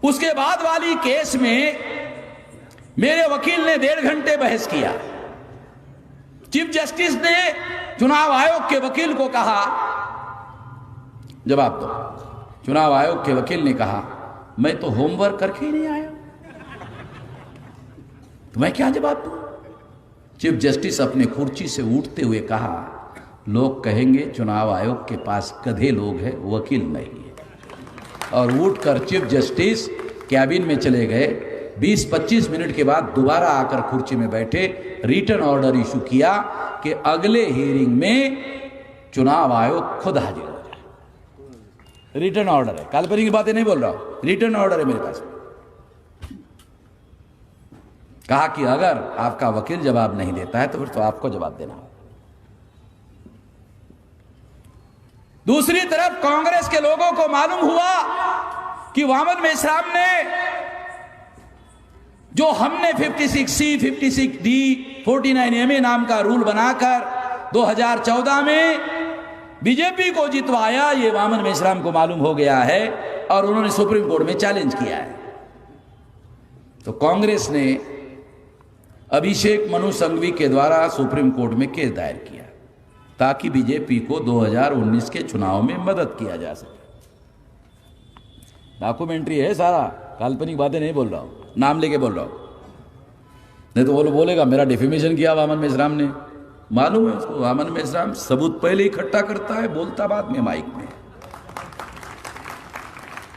उसके बाद वाली केस में मेरे वकील ने 1.5 घंटे बहस किया। चीफ जस्टिस ने चुनाव आयोग के वकील को कहा, जवाब दो। चुनाव आयोग के वकील ने कहा, मैं तो होमवर्क करके ही नहीं आया, तो मैं क्या जवाब दूं? चीफ जस्टिस अपने कुर्सी से उठते हुए कहा, लोग कहेंगे चुनाव आयोग के पास गधे लोग हैं, वकील नहीं है। और उठकर चीफ जस्टिस कैबिन में चले गए। 20-25 मिनट के बाद दोबारा आकर कुर्सी में बैठे, रिटर्न ऑर्डर इशू किया कि अगले हियरिंग में चुनाव आयोग खुद हाजिर हो जाए। रिटर्न ऑर्डर है, काल्पनिक की बातें नहीं बोल रहा हूं, रिटर्न ऑर्डर है मेरे पास। कहा कि अगर आपका वकील जवाब नहीं देता है तो फिर तो आपको जवाब देना होगा। दूसरी तरफ कांग्रेस के लोगों को मालूम हुआ कि वामन मेश्राम ने, जो हमने 56C, 56D, 49MA नाम का रूल बनाकर 2014 में बीजेपी को जितवाया, ये वामन मेश्राम को मालूम हो गया है और उन्होंने सुप्रीम कोर्ट में चैलेंज किया है। तो कांग्रेस ने अभिषेक मनु संघवी के द्वारा सुप्रीम कोर्ट में केस दायर किया ताकि बीजेपी को 2019 के चुनाव में मदद किया जा सके। डॉक्यूमेंट्री है सारा, काल्पनिक बातें नहीं बोल रहा हूं, नाम लेके बोल रहा हूं। नहीं तो वो लोग बोलेगा मेरा डिफेमेशन किया वामन मेश्राम ने। मालूम है उसको, वामन मेश्राम सबूत पहले इकट्ठा करता है, बोलता बाद में माइक में।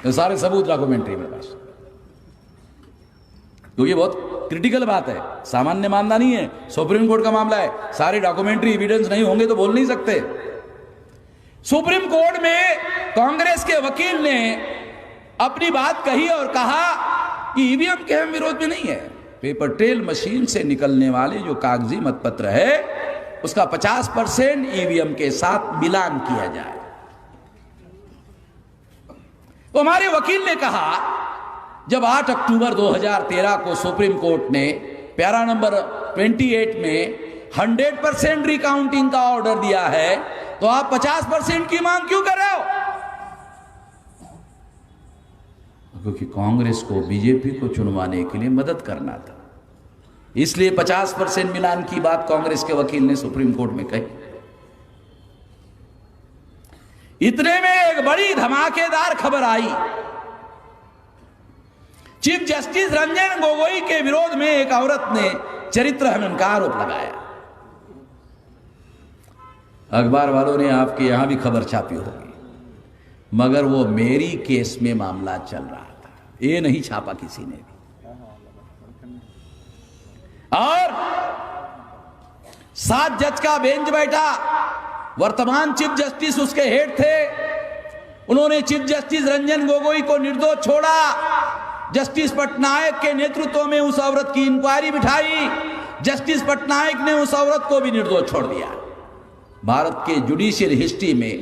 तो सारे सबूत डॉक्यूमेंट्री मेरे पास, क्योंकि बहुत क्रिटिकल बात है, सामान्य मामला नहीं है, सुप्रीम कोर्ट का मामला है। सारे डॉक्यूमेंट्री एविडेंस नहीं होंगे तो बोल नहीं सकते। सुप्रीम कोर्ट में कांग्रेस के वकील ने अपनी बात कही और कहा कि ईवीएम के हम विरोध में नहीं है, पेपर ट्रेल मशीन से निकलने वाले जो कागजी मतपत्र है उसका 50% ईवीएम के साथ मिलान किया जाए। तो हमारे वकील ने कहा, जब 8 अक्टूबर 2013 को सुप्रीम कोर्ट ने पैरा नंबर 28 में 100% रिकाउंटिंग का ऑर्डर दिया है, तो आप 50% की मांग क्यों कर रहे हो? क्योंकि कांग्रेस को बीजेपी को चुनवाने के लिए मदद करना था, इसलिए 50% मिलान की बात कांग्रेस के वकील ने सुप्रीम कोर्ट में कही। इतने में एक बड़ी धमाकेदार खबर आई। चीफ जस्टिस रंजन गोगोई के विरोध में एक औरत ने चरित्र हनन का आरोप लगाया। अखबार वालों ने आपके यहां भी खबर छापी होगी, मगर वो मेरी केस में मामला चल रहा था, ये नहीं छापा किसी ने भी। और 7 जज का बेंच बैठा, वर्तमान चीफ जस्टिस उसके हेड थे, उन्होंने चीफ जस्टिस रंजन गोगोई को निर्दोष छोड़ा, जस्टिस पटनायक के नेतृत्व में उस औरत की इंक्वायरी बिठाई, जस्टिस पटनायक ने उस औरत को भी निर्दोष छोड़ दिया। भारत के जुडिशियल हिस्ट्री में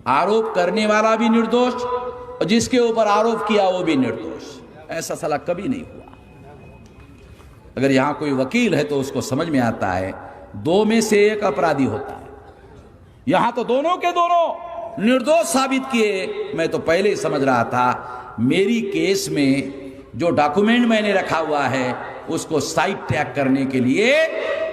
आरोप करने वाला भी निर्दोष और जिसके ऊपर आरोप किया वो भी निर्दोष, ऐसा साला कभी नहीं हुआ। अगर यहां कोई वकील है तो उसको समझ में आता है, दो में से एक अपराधी होता है। यहां तो दोनों के दोनों निर्दोष साबित किए। मैं तो पहले ही समझ रहा था मेरी केस में जो डॉक्यूमेंट मैंने रखा हुआ है उसको साइड ट्रैक करने के लिए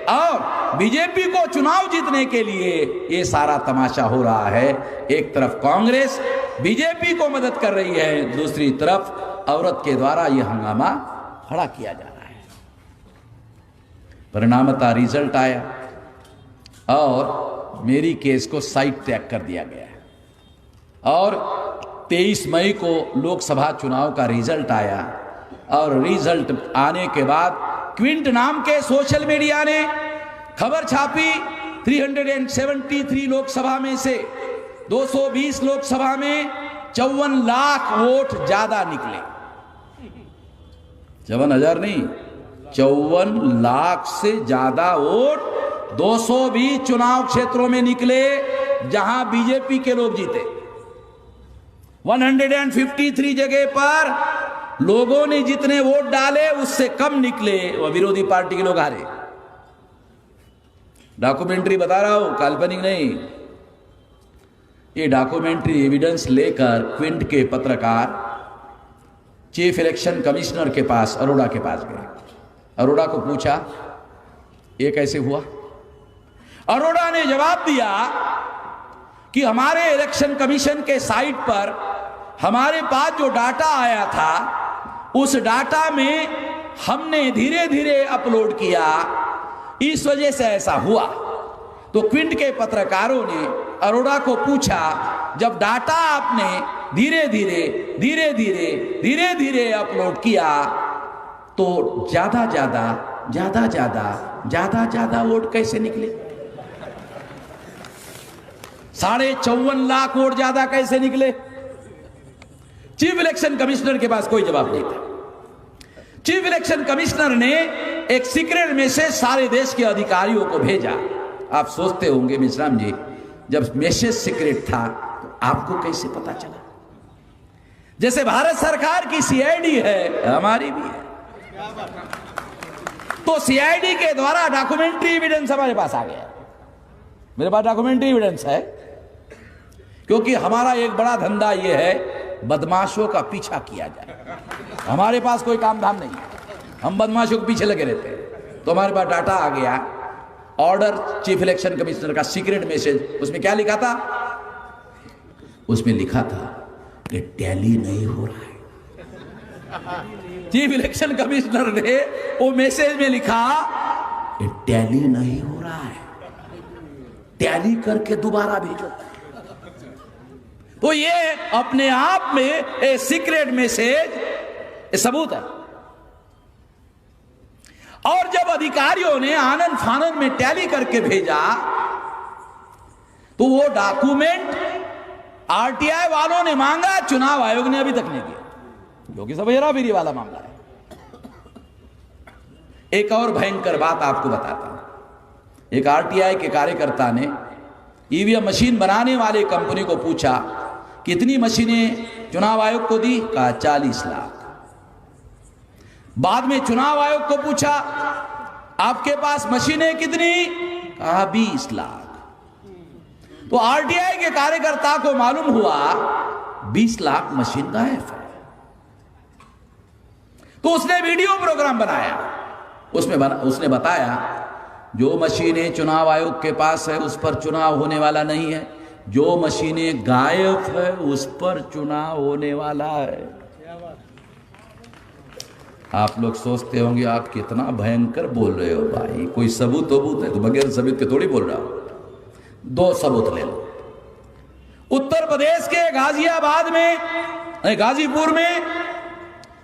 और बीजेपी को चुनाव जीतने के लिए ये सारा तमाशा हो रहा है। एक तरफ कांग्रेस बीजेपी को मदद कर रही है, दूसरी तरफ औरत के द्वारा यह हंगामा खड़ा किया जा रहा है। परिणामतः रिजल्ट आया और मेरी केस को साइड ट्रैक कर दिया गया है और 23 मई को लोकसभा चुनाव का रिजल्ट आया और रिजल्ट आने के बाद क्विंट नाम के सोशल मीडिया ने खबर छापी 373 लोकसभा में से 220 लोकसभा में 54 लाख वोट ज्यादा निकले। 54,000 नहीं, 54 लाख से ज्यादा वोट 220 चुनाव क्षेत्रों में निकले जहां बीजेपी के लोग जीते। 153 जगह पर लोगों ने जितने वोट डाले उससे कम निकले, वह विरोधी पार्टी के लोग हारे। डॉक्यूमेंट्री बता रहा हूं, काल्पनिक नहीं। ये डॉक्यूमेंट्री एविडेंस लेकर क्विंट के पत्रकार चीफ इलेक्शन कमिश्नर के पास, अरोड़ा के पास गए। अरोड़ा को पूछा ये कैसे हुआ। अरोड़ा ने जवाब दिया कि हमारे इलेक्शन कमीशन के साइट पर हमारे पास जो डाटा आया था उस डाटा में हमने धीरे धीरे अपलोड किया, इस वजह से ऐसा हुआ। तो क्विंट के पत्रकारों ने अरोड़ा को पूछा, जब डाटा आपने धीरे धीरे अपलोड किया तो ज्यादा वोट कैसे निकले? 54.5 लाख वोट ज्यादा कैसे निकले? चीफ इलेक्शन कमिश्नर के पास कोई जवाब नहीं था। चीफ इलेक्शन कमिश्नर ने एक सीक्रेट मैसेज सारे देश के अधिकारियों को भेजा। आप सोचते होंगे मिश्राम जी, जब मैसेज सीक्रेट था तो आपको कैसे पता चला? जैसे भारत सरकार की सीआईडी है, हमारी भी है, तो सीआईडी के द्वारा डॉक्यूमेंट्री एविडेंस हमारे पास आ गया। मेरे पास डॉक्यूमेंट्री एविडेंस है, क्योंकि हमारा एक बड़ा धंधा यह है बदमाशों का पीछा किया जाए। हमारे पास कोई काम धाम नहीं है, हम बदमाशों के पीछे लगे रहते हैं। तो हमारे पास डाटा आ गया, ऑर्डर चीफ इलेक्शन कमिश्नर का सीक्रेट मैसेज। उसमें क्या लिखा था? उसमें लिखा था कि टैली नहीं हो रहा है। चीफ इलेक्शन कमिश्नर ने वो मैसेज में लिखा कि टैली नहीं हो रहा है, टैली करके दोबारा भेजो। तो ये अपने आप में एक सीक्रेट मैसेज सबूत है। और जब अधिकारियों ने आनंद फानंद में टैली करके भेजा तो वो डॉक्यूमेंट आरटीआई वालों ने मांगा, चुनाव आयोग ने अभी तक नहीं दिया, जो कि सब हेराफेरी वाला मामला है। एक और भयंकर बात आपको बताता हूं। एक आरटीआई के कार्यकर्ता ने ईवीएम मशीन बनाने वाले कंपनी को पूछा कितनी मशीनें चुनाव आयोग को दी? कहा 40 लाख। बाद में चुनाव आयोग को पूछा आपके पास मशीनें कितनी? कहा 20 लाख। तो आरटीआई के कार्यकर्ता को मालूम हुआ 20 लाख मशीन गायब है। तो उसने वीडियो प्रोग्राम बनाया, उसमें उसने बताया जो मशीनें चुनाव आयोग के पास है उस पर चुनाव होने वाला नहीं है, जो मशीनें गायब है उस पर चुनाव होने वाला है। आप लोग सोचते होंगे आप कितना भयंकर बोल रहे हो भाई, कोई सबूत है तो बगैर सबूत के थोड़ी बोल रहा हो। 2 सबूत ले लो। उत्तर प्रदेश के गाजीपुर में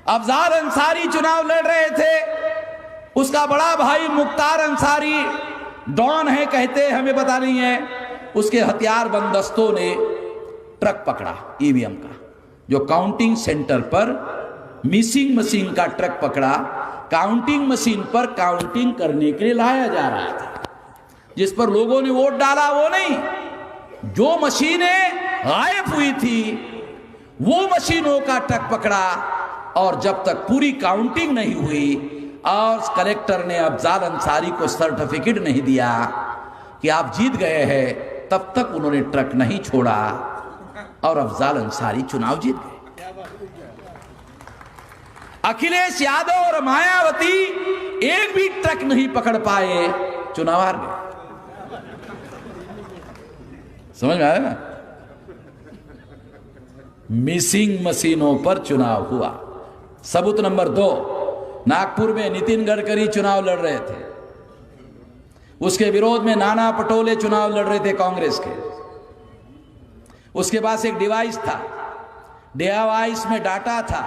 अफजाल अंसारी चुनाव लड़ रहे थे। उसका बड़ा भाई मुख्तार अंसारी डॉन है कहते, हमें पता नहीं है। उसके हथियार बंद दस्तों ने ट्रक पकड़ा ईवीएम का, जो काउंटिंग सेंटर पर मिसिंग मशीन का ट्रक पकड़ा, काउंटिंग मशीन पर काउंटिंग करने के लिए लाया जा रहा था। जिस पर लोगों ने वोट डाला वो नहीं, जो मशीनें गायब हुई थी वो मशीनों का ट्रक पकड़ा। और जब तक पूरी काउंटिंग नहीं हुई और कलेक्टर ने अफजाल अंसारी को सर्टिफिकेट नहीं दिया कि आप जीत गए हैं, तब तक उन्होंने ट्रक नहीं छोड़ा और अफजाल अंसारी चुनाव जीत गए। अखिलेश यादव और मायावती एक भी ट्रक नहीं पकड़ पाए, चुनाव हार गए। समझ में आया ना? मिसिंग मशीनों पर चुनाव हुआ। सबूत नंबर 2, नागपुर में नितिन गडकरी चुनाव लड़ रहे थे, उसके विरोध में नाना पटोले चुनाव लड़ रहे थे कांग्रेस के। उसके पास एक डिवाइस था, डिवाइस में डाटा था,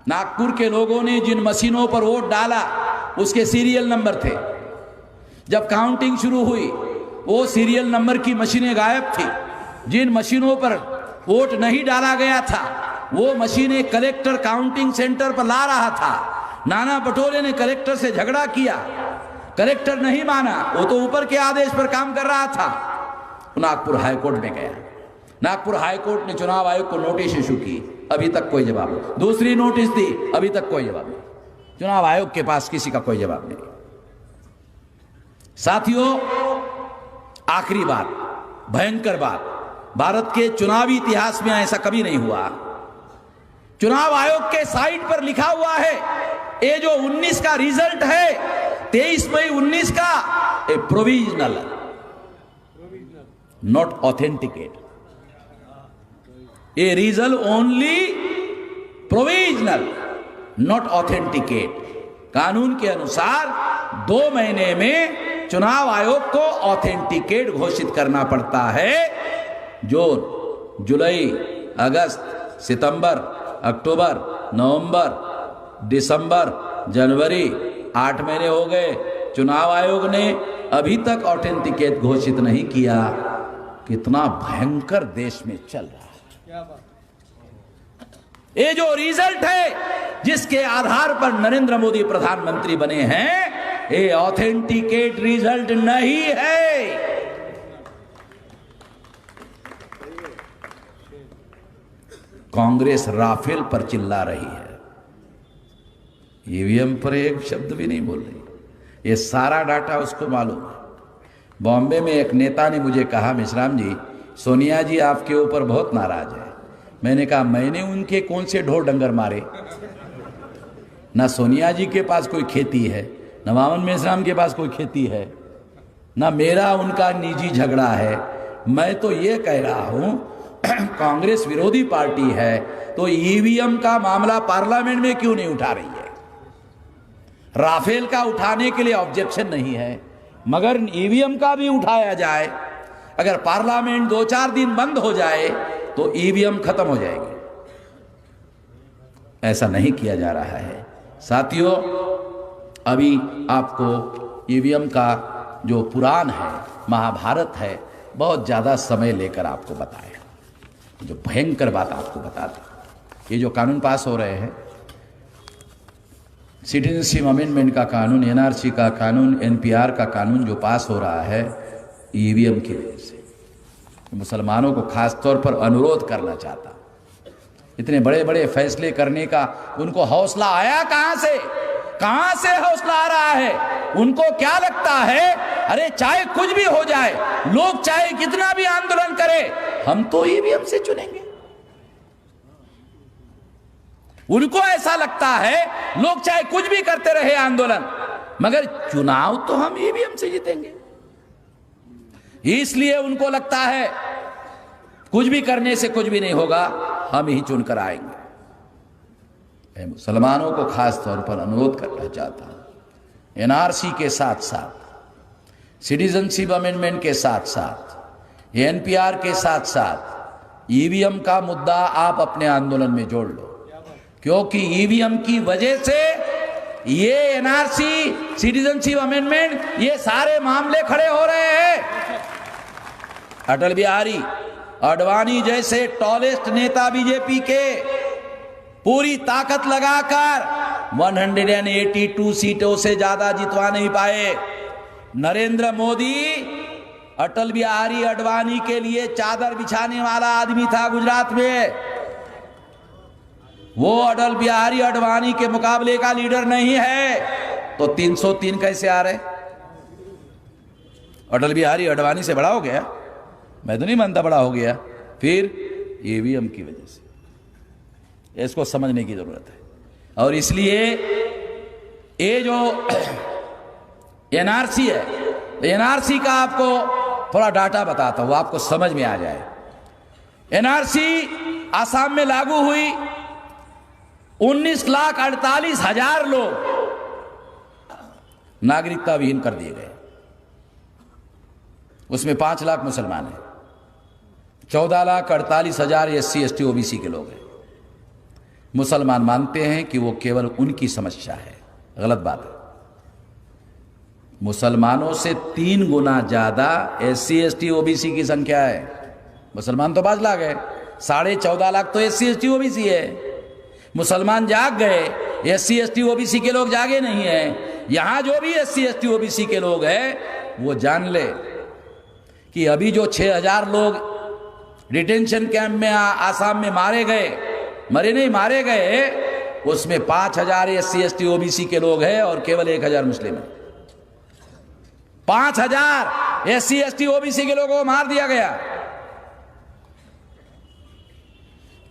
नागपुर के लोगों ने जिन मशीनों पर वोट डाला उसके सीरियल नंबर थे। जब काउंटिंग शुरू हुई वो सीरियल नंबर की मशीनें गायब थी। जिन मशीनों पर वोट नहीं डाला गया था वो मशीनें कलेक्टर काउंटिंग सेंटर पर ला रहा था। नाना पटोले ने कलेक्टर से झगड़ा किया, कलेक्टर नहीं माना, वो तो ऊपर के आदेश पर काम कर रहा था। नागपुर हाईकोर्ट में गया, नागपुर हाईकोर्ट ने चुनाव आयोग को नोटिस इशू की, अभी तक कोई जवाब नहीं। दूसरी नोटिस दी, अभी तक कोई जवाब नहीं। चुनाव आयोग के पास किसी का कोई जवाब नहीं। साथियों, आखिरी बात, भयंकर बात, भारत के चुनावी इतिहास में ऐसा कभी नहीं हुआ। चुनाव आयोग के साइट पर लिखा हुआ है, ये जो 19 का रिजल्ट है, 23 मई 19 का, a provisional, not authenticate. A result only provisional, not authenticate. कानून के अनुसार 2 महीने में चुनाव आयोग को ऑथेंटिकेट घोषित करना पड़ता है। जून, जुलाई, अगस्त, सितंबर, अक्टूबर, नवंबर, दिसंबर, जनवरी, 8 महीने हो गए। चुनाव आयोग ने अभी तक ऑथेंटिकेट घोषित नहीं किया। कितना भयंकर देश में चल रहा है। ये जो रिजल्ट है जिसके आधार पर नरेंद्र मोदी प्रधानमंत्री बने हैं, ये ऑथेंटिकेट रिजल्ट नहीं है। कांग्रेस राफेल पर चिल्ला रही है, ईवीएम पर एक शब्द भी नहीं बोल रही। ये सारा डाटा उसको मालूम है। बॉम्बे में एक नेता ने मुझे कहा, मिश्राम जी, सोनिया जी आपके ऊपर बहुत नाराज है। मैंने कहा, मैंने उनके कौन से ढोर डंगर मारे? ना सोनिया जी के पास कोई खेती है, न मामन मेश्राम के पास कोई खेती है, ना मेरा उनका निजी झगड़ा है। मैं तो ये कह रहा हूं, कांग्रेस विरोधी पार्टी है तो ईवीएम का मामला पार्लियामेंट में क्यों नहीं उठा रही है? राफेल का उठाने के लिए ऑब्जेक्शन नहीं है, मगर ईवीएम का भी उठाया जाए। अगर पार्लियामेंट 2-4 दिन बंद हो जाए तो ईवीएम खत्म हो जाएगी। ऐसा नहीं किया जा रहा है। साथियों, अभी आपको ईवीएम का जो पुराण है, महाभारत है, बहुत ज्यादा समय लेकर आपको बताया। जो भयंकर बात आपको बता दें, ये जो कानून पास हो रहे हैं, सिटीजनशिप अमेंडमेंट का कानून, एनआरसी का कानून, एनपीआर का कानून जो पास हो रहा है, ईवीएम की वजह से। मुसलमानों को खास तौर पर अनुरोध करना चाहता, इतने बड़े बड़े फैसले करने का उनको हौसला आया कहां से? कहां से हौसला आ रहा है? उनको क्या लगता है, अरे चाहे कुछ भी हो जाए, लोग चाहे कितना भी आंदोलन करे, हम तो ईवीएम से चुनेंगे। उनको ऐसा लगता है, लोग चाहे कुछ भी करते रहे आंदोलन, मगर चुनाव तो हम ईवीएम से जीतेंगे। इसलिए उनको लगता है कुछ भी करने से कुछ भी नहीं होगा, हम ही चुनकर आएंगे। मैं मुसलमानों को खास तौर पर अनुरोध करना चाहता हूं, एनआरसी के साथ साथ, सिटीजनशिप अमेंडमेंट के साथ साथ, एनपीआर के साथ साथ ईवीएम का मुद्दा आप अपने आंदोलन में जोड़ लो, क्योंकि ईवीएम की वजह से ये एनआरसी, सिटीजनशिप अमेंडमेंट, ये सारे मामले खड़े हो रहे हैं। अटल बिहारी अडवाणी जैसे टॉलेस्ट नेता बीजेपी के पूरी ताकत लगाकर 182 सीटों से ज्यादा जितवा नहीं पाए। नरेंद्र मोदी अटल बिहारी अडवाणी के लिए चादर बिछाने वाला आदमी था गुजरात में। वो अटल बिहारी अडवाणी के मुकाबले का लीडर नहीं है, तो 303 कैसे आ रहे? अटल बिहारी अडवाणी से बड़ा हो गया? मैं तो नहीं मानता बड़ा हो गया। फिर ईवीएम की वजह से, इसको समझने की जरूरत है। और इसलिए ये जो एनआरसी है, एनआरसी का आपको थोड़ा डाटा बताता हूं, आपको समझ में आ जाए। एनआरसी आसाम में लागू हुई, 19,48,000 लोग नागरिकता विहीन कर दिए गए। उसमें 5 लाख मुसलमान हैं, 14,48,000 SC ST OBC के लोग हैं। मुसलमान मानते हैं कि वो केवल उनकी समस्या है, गलत बात है। मुसलमानों से 3 गुना ज्यादा SC ST OBC की संख्या है। मुसलमान तो 5 लाख है, 14.5 लाख तो SC ST OBC है। मुसलमान जाग गए, SC ST OBC के लोग जागे नहीं है। यहां जो भी SC ST OBC के लोग हैं वो जान ले कि अभी जो 6,000 लोग डिटेंशन कैंप में आसाम में मारे गए, उसमें 5,000 SC ST OBC के लोग हैं और केवल 1,000 मुस्लिम है। 5,000 SC ST OBC के लोगों को मार दिया गया।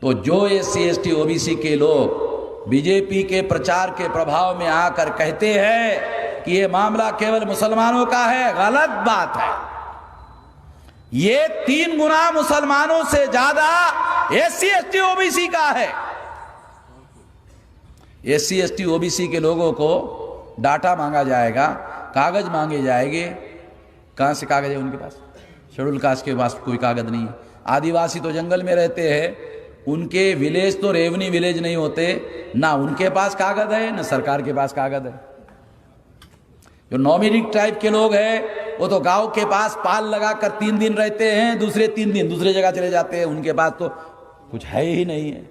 तो जो SC ST OBC के लोग बीजेपी के प्रचार के प्रभाव में आकर कहते हैं कि ये मामला केवल मुसलमानों का है, गलत बात है। ये 3 गुना मुसलमानों से ज्यादा SC ST OBC का है। SC ST OBC के लोगों को डाटा मांगा जाएगा, कागज मांगे जाएंगे। कहां से कागज है उनके पास? शेड्यूल कास्ट के पास कोई कागज नहीं है। आदिवासी तो जंगल में रहते हैं, उनके विलेज तो रेवन्यू विलेज नहीं होते, ना उनके पास कागज है ना सरकार के पास कागज है। जो नॉमिनिक टाइप के लोग हैं वो तो गांव के पास पाल लगाकर 3 दिन रहते हैं, दूसरे 3 दिन दूसरे जगह चले जाते हैं। उनके पास तो कुछ है ही नहीं है।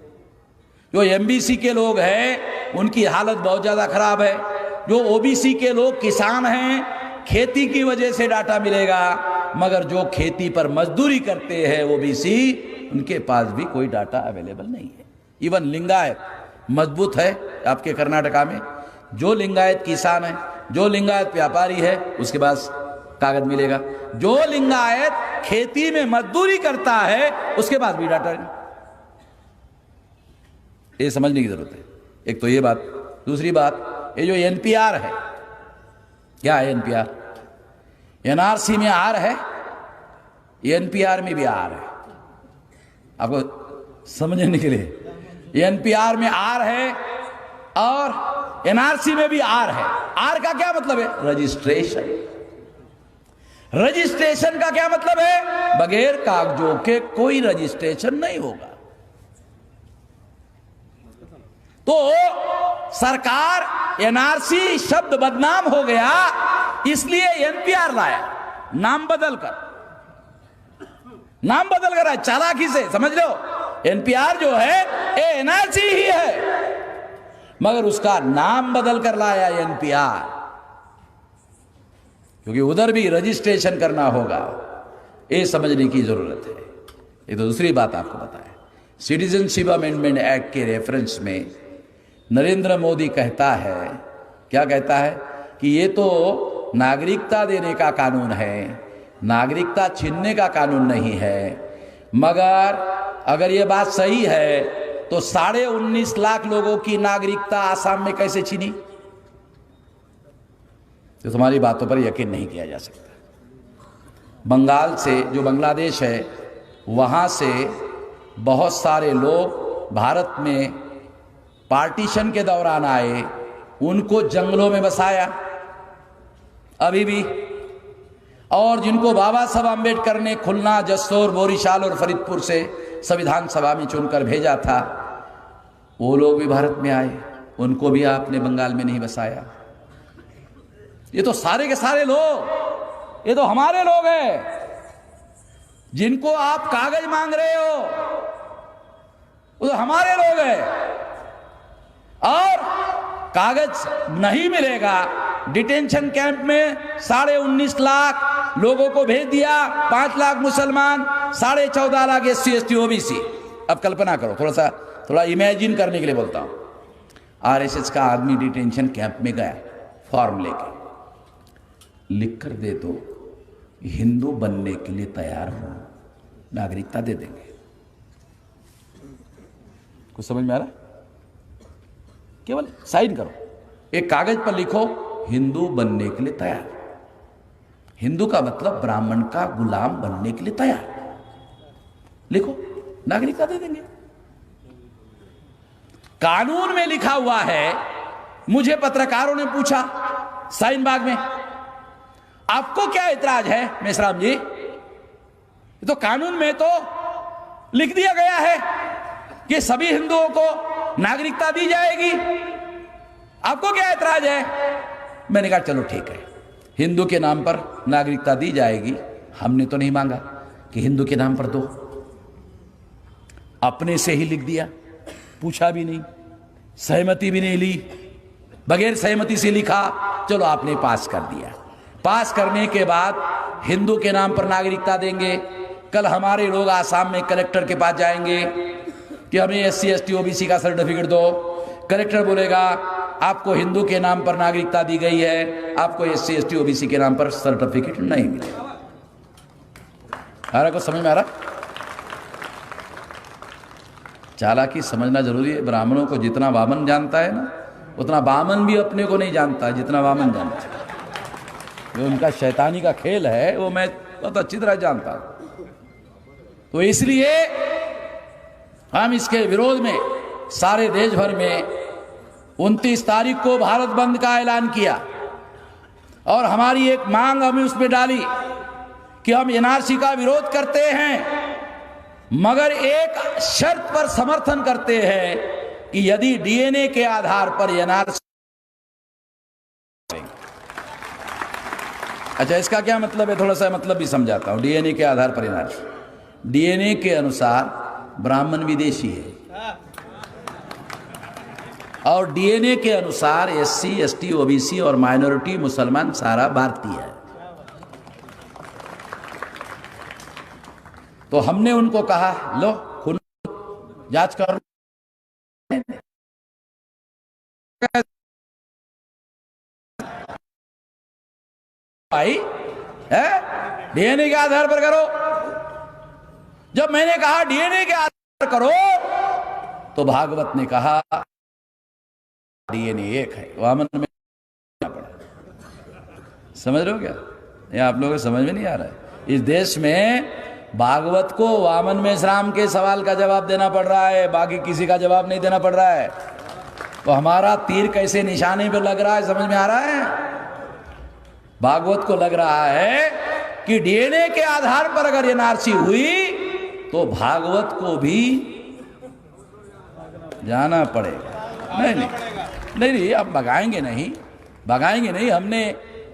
जो MBC के लोग हैं उनकी हालत बहुत ज्यादा खराब है। जो OBC के लोग किसान हैं, खेती की वजह से डाटा मिलेगा, मगर जो खेती पर मजदूरी करते हैं OBC, उनके पास भी कोई डाटा अवेलेबल नहीं है। इवन लिंगायत मजबूत है आपके कर्नाटका में, जो लिंगायत किसान है, जो लिंगायत व्यापारी है, उसके पास कागज मिलेगा। जो लिंगायत खेती में मजदूरी करता है उसके पास भी डाटा नहीं। ये समझने की जरूरत है। एक तो ये बात। दूसरी बात, ये जो NPR है, क्या है NPR? NRC में R है, NPR में भी R है। आपको समझने के लिए, NPR में R है और NRC में भी R है। R का क्या मतलब है? रजिस्ट्रेशन। रजिस्ट्रेशन का क्या मतलब है? बगैर कागजों के कोई रजिस्ट्रेशन नहीं होगा। तो सरकार NRC शब्द बदनाम हो गया, इसलिए NPR लाया, नाम बदल कर है, चालाकी से। समझ लो, NPR जो है ये NRC ही है, मगर उसका नाम बदल कर लाया NPR, क्योंकि उधर भी रजिस्ट्रेशन करना होगा। ये समझने की जरूरत है। ये तो दूसरी बात आपको बताया। सिटीजनशिप अमेंडमेंट एक्ट के रेफरेंस में नरेंद्र मोदी कहता है, क्या कहता है कि ये तो नागरिकता देने का कानून है, नागरिकता छीनने का कानून नहीं है। मगर अगर ये बात सही है तो 19.5 लाख लोगों की नागरिकता आसाम में कैसे छीनी? तो तुम्हारी बातों पर यकीन नहीं किया जा सकता। बंगाल से, जो बांग्लादेश है, वहां से बहुत सारे लोग भारत में पार्टीशन के दौरान आए, उनको जंगलों में बसाया अभी भी। और जिनको बाबा साहब अम्बेडकर ने खुलना, जसोर, बोरीशाल और फरीदपुर से संविधान सभा में चुनकर भेजा था, वो लोग भी भारत में आए, उनको भी आपने बंगाल में नहीं बसाया। ये तो सारे के सारे लोग, ये तो हमारे लोग हैं। जिनको आप कागज मांग रहे हो वो तो हमारे लोग हैं, और कागज नहीं मिलेगा। डिटेंशन कैंप में 19.5 लाख लोगों को भेज दिया, 5 लाख मुसलमान, 14.5 लाख SC ST OBC। अब कल्पना करो, थोड़ा इमेजिन करने के लिए बोलता हूं। RSS का आदमी डिटेंशन कैंप में गया, फॉर्म लेके, लिख कर दे दो हिंदू बनने के लिए तैयार हो, नागरिकता दे देंगे। कुछ समझ में आ रहा? केवल साइन करो, एक कागज पर लिखो हिंदू बनने के लिए तैयार। हिंदू का मतलब ब्राह्मण का गुलाम बनने के लिए तैयार, लिखो, नागरिकता दे देंगे। कानून में लिखा हुआ है। मुझे पत्रकारों ने पूछा साइन बाग में, आपको क्या इतराज है मेश्राम जी? तो कानून में तो लिख दिया गया है कि सभी हिंदुओं को नागरिकता दी जाएगी, आपको क्या इतराज है? मैंने कहा चलो ठीक है, हिंदू के नाम पर नागरिकता दी जाएगी। हमने तो नहीं मांगा कि हिंदू के नाम पर दो, अपने से ही लिख दिया, पूछा भी नहीं, सहमति भी नहीं ली, बगैर सहमति से लिखा, चलो आपने पास कर दिया। पास करने के बाद हिंदू के नाम पर नागरिकता देंगे। कल हमारे लोग आसाम में कलेक्टर के पास जाएंगे कि हमें SC ST OBC का सर्टिफिकेट दो। कलेक्टर बोलेगा आपको हिंदू के नाम पर नागरिकता दी गई है, आपको SC ST OBC के नाम पर सर्टिफिकेट नहीं मिलेगा। आ रहा, कुछ समझ में आ रहा? चालाकी समझना जरूरी है। ब्राह्मणों को जितना वामन जानता है ना, उतना वामन भी अपने को नहीं जानता जितना वामन जानता है। जो उनका शैतानी का खेल है वो मैं बहुत अच्छी तरह जानता हूं। तो इसलिए हम इसके विरोध में सारे देश भर में 29 तारीख को भारत बंद का ऐलान किया, और हमारी एक मांग हमने उसमें डाली कि हम NRC का विरोध करते हैं, मगर एक शर्त पर समर्थन करते हैं कि यदि DNA के आधार पर NRC। अच्छा, इसका क्या मतलब है? थोड़ा सा मतलब भी समझाता हूं। DNA के आधार पर NRC, DNA के अनुसार ब्राह्मण विदेशी है, और DNA के अनुसार SC ST OBC और माइनॉरिटी मुसलमान सारा भारतीय है। तो हमने उनको कहा लो खुद जांच कर भाई है, DNA के आधार पर करो। जब मैंने कहा DNA के आधार पर करो, तो भागवत ने कहा DNA एक है, वामन में पड़ा। समझ रहे हो क्या? ये आप लोगों को समझ में नहीं आ रहा है। इस देश में भागवत को वामन मेश्राम के सवाल का जवाब देना पड़ रहा है, बाकी किसी का जवाब नहीं देना पड़ रहा है। तो हमारा तीर कैसे निशाने पे लग रहा है, समझ में आ रहा है? भागवत को लग रहा है कि DNA के आधार पर अगर NRC हुई तो भागवत को भी जाना पड़ेगा। नहीं, अब भगाएंगे नहीं।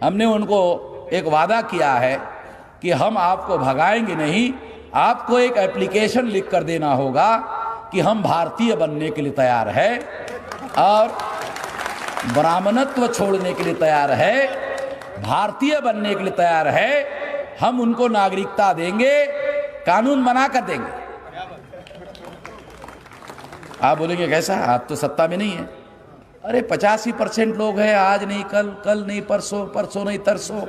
हमने उनको एक वादा किया है कि हम आपको भगाएंगे नहीं। आपको एक एप्लीकेशन लिख कर देना होगा कि हम भारतीय बनने के लिए तैयार है और ब्राह्मणत्व छोड़ने के लिए तैयार है, भारतीय बनने के लिए तैयार है। हम उनको नागरिकता देंगे, कानून बना कर देंगे। आप बोलेंगे कैसा? आप तो सत्ता में नहीं है। अरे 85% लोग हैं, आज नहीं कल नहीं परसों नहीं तरसों।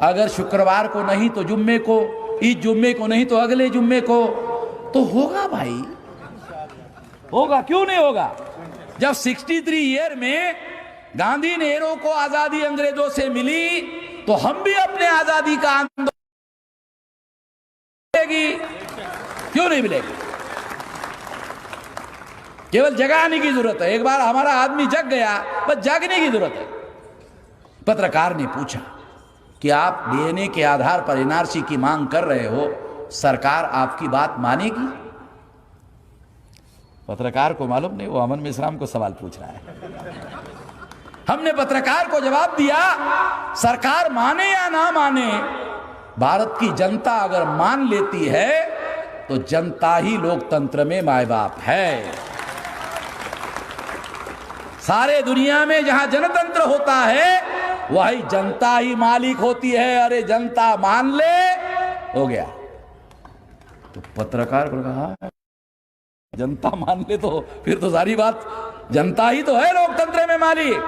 अगर शुक्रवार को नहीं तो जुम्मे को, इस जुम्मे को नहीं तो अगले जुम्मे को, तो होगा भाई, होगा, क्यों नहीं होगा? जब 63 ईयर में गांधी नेहरू को आजादी अंग्रेजों से मिली, तो हम भी अपने आजादी का आंदोलन मिलेगी, क्यों नहीं मिलेगी? केवल जगाने की जरूरत है। एक बार हमारा आदमी जग गया, बस जागने की जरूरत है। पत्रकार ने पूछा कि आप DNA के आधार पर NRC की मांग कर रहे हो, सरकार आपकी बात मानेगी? पत्रकार को मालूम नहीं, वो अमन मेश्राम को सवाल पूछ रहा है। हमने पत्रकार को जवाब दिया, सरकार माने या ना माने, भारत की जनता अगर मान लेती है तो जनता ही लोकतंत्र में माय बाप है। सारे दुनिया में जहां जनतंत्र होता है वही जनता ही मालिक होती है। अरे जनता मान ले, हो गया। तो पत्रकार पर कहा जनता मान ले, तो फिर तो सारी बात, जनता ही तो है लोकतंत्र में मालिक।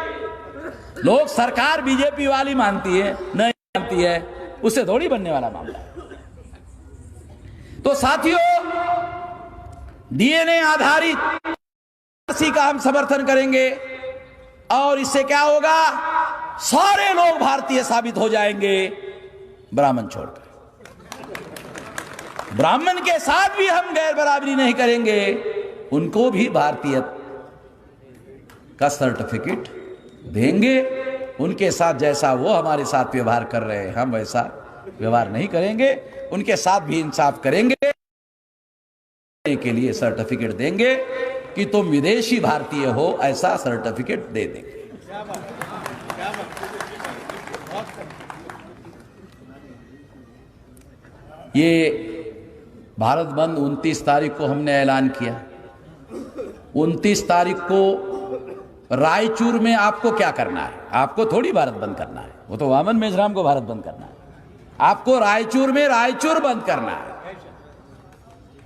लोग सरकार बीजेपी वाली मानती है, नहीं मानती है, उससे थोड़ी बनने वाला मामला है। तो साथियों, डीएनए आधारित का हम समर्थन करेंगे और इससे क्या होगा, सारे लोग भारतीय साबित हो जाएंगे, ब्राह्मण छोड़कर। ब्राह्मण के साथ भी हम गैर बराबरी नहीं करेंगे, उनको भी भारतीय का सर्टिफिकेट देंगे। उनके साथ जैसा वो हमारे साथ व्यवहार कर रहे हैं, हम वैसा व्यवहार नहीं करेंगे। उनके साथ भी इंसाफ करेंगे, के लिए सर्टिफिकेट देंगे कि तुम विदेशी भारतीय हो, ऐसा सर्टिफिकेट दे देंगे। ये भारत बंद 29 तारीख को हमने ऐलान किया। 29 तारीख को रायचूर में आपको क्या करना है? आपको थोड़ी भारत बंद करना है, वो तो वामन मेश्राम को भारत बंद करना है। आपको रायचूर में रायचूर बंद करना है,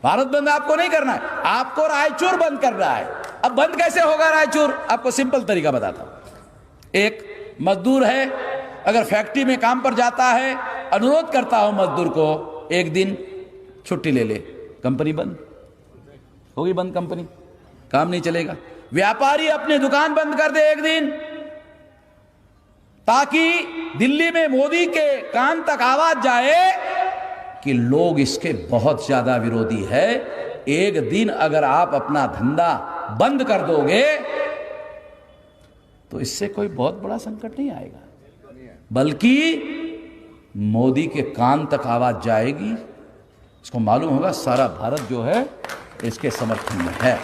भारत बंद आपको नहीं करना है, आपको रायचूर बंद करना है। अब बंद कैसे होगा रायचूर? आपको सिंपल तरीका बताता हूं। एक मजदूर है, अगर फैक्ट्री में काम पर जाता है, अनुरोध करता हूं मजदूर को एक दिन छुट्टी ले ले, कंपनी बंद होगी, बंद कंपनी, काम नहीं चलेगा। व्यापारी अपनी दुकान बंद कर दे एक दिन, ताकि दिल्ली में मोदी के कान तक आवाज जाए कि लोग इसके बहुत ज्यादा विरोधी है। एक दिन अगर आप अपना धंधा बंद कर दोगे तो इससे कोई बहुत बड़ा संकट नहीं आएगा, बल्कि मोदी के कान तक आवाज जाएगी। इसको मालूम होगा सारा भारत जो है इसके समर्थन में है।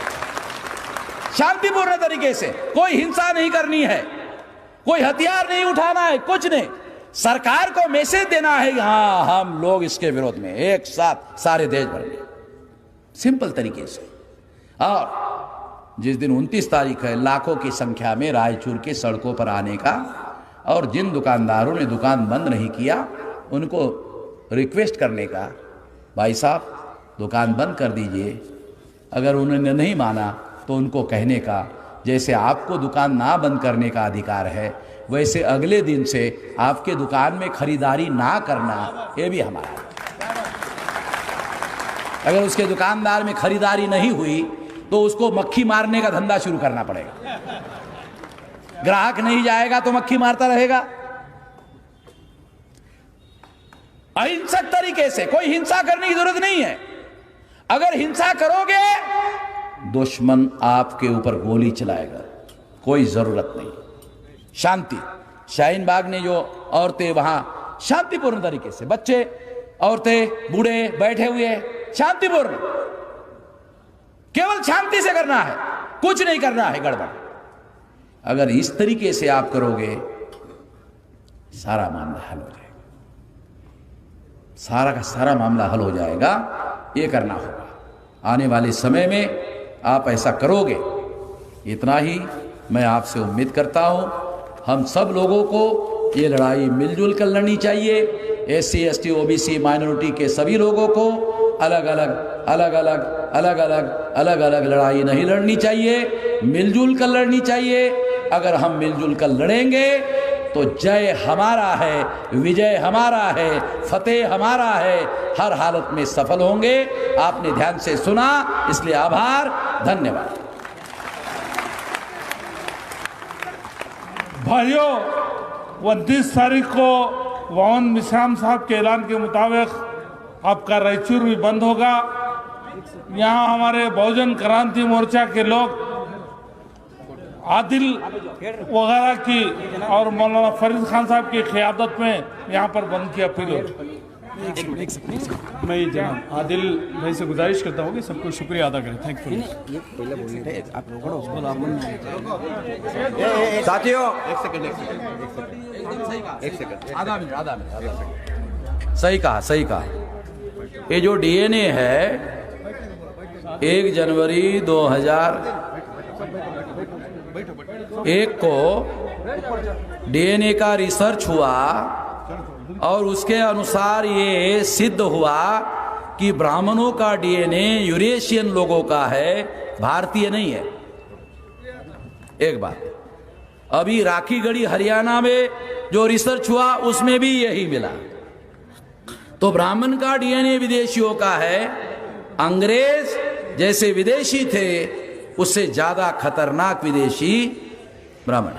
शांतिपूर्ण तरीके से, कोई हिंसा नहीं करनी है, कोई हथियार नहीं उठाना है, कुछ नहीं। सरकार को मैसेज देना है, हां हम लोग इसके विरोध में, एक साथ सारे देश भर में, सिंपल तरीके से। और जिस दिन 29 तारीख है, लाखों की संख्या में रायचूर की सड़कों पर आने का, और जिन दुकानदारों ने दुकान बंद नहीं किया उनको रिक्वेस्ट करने का, भाई साहब दुकान बंद कर दीजिए। अगर उन्होंने नहीं माना तो उनको कहने का, जैसे आपको दुकान ना बंद करने का अधिकार है, वैसे अगले दिन से आपके दुकान में खरीदारी ना करना ये भी हमारा है। अगर उसके दुकानदार में खरीदारी नहीं हुई तो उसको मक्खी मारने का धंधा शुरू करना पड़ेगा। ग्राहक नहीं जाएगा तो मक्खी मारता रहेगा। अहिंसक तरीके से, कोई हिंसा करने की जरूरत नहीं है। अगर हिंसा करोगे दुश्मन आपके ऊपर गोली चलाएगा, कोई जरूरत नहीं। शांति, शाहीन बाग ने जो औरतें वहां शांतिपूर्ण तरीके से, बच्चे, औरतें, बूढ़े बैठे हुए, शांतिपूर्ण, केवल शांति से करना है, कुछ नहीं करना है गड़बड़। अगर इस तरीके से आप करोगे सारा मामला हल हो जाएगा, सारा का सारा मामला हल हो जाएगा। ये करना होगा आने वाले समय में, आप ऐसा करोगे। इतना ही मैं आपसे उम्मीद करता हूं। हम सब लोगों को ये लड़ाई मिलजुल कर लड़नी चाहिए। एससी, एसटी, ओबीसी, माइनॉरिटी के सभी लोगों को अलग अलग लड़ाई नहीं लड़नी चाहिए, मिलजुल कर लड़नी चाहिए। अगर हम मिलजुल कर लड़ेंगे तो जय हमारा है, विजय हमारा है, फतेह हमारा है, हर हालत में सफल होंगे। आपने ध्यान से सुना, इसलिए आभार, धन्यवाद। भाइयों, 29 तारीख को वामन मेश्राम साहब के ऐलान के मुताबिक आपका रायचूर भी बंद होगा। यहाँ हमारे बहुजन क्रांति मोर्चा के लोग आदिल वगैरह की और मौलाना फरीद खान साहब की क़यादत में यहाँ पर बंद किया। फिर मैं जनाब आदिल भाई से गुजारिश करता हूँ कि सबको शुक्रिया अदा करें। Thank you. साथियों एक सेकंड आधा मिनट सही कहा, सही कहा। ये जो डीएनए है 1 जनवरी 2001 को डीएनए का रिसर्च हुआ और उसके अनुसार ये सिद्ध हुआ कि ब्राह्मणों का डीएनए यूरेशियन लोगों का है, भारतीय नहीं है। एक बात। अभी राखीगढ़ी हरियाणा में जो रिसर्च हुआ उसमें भी यही मिला। तो ब्राह्मण का डीएनए विदेशियों का है। अंग्रेज जैसे विदेशी थे उससे ज्यादा खतरनाक विदेशी ब्राह्मण।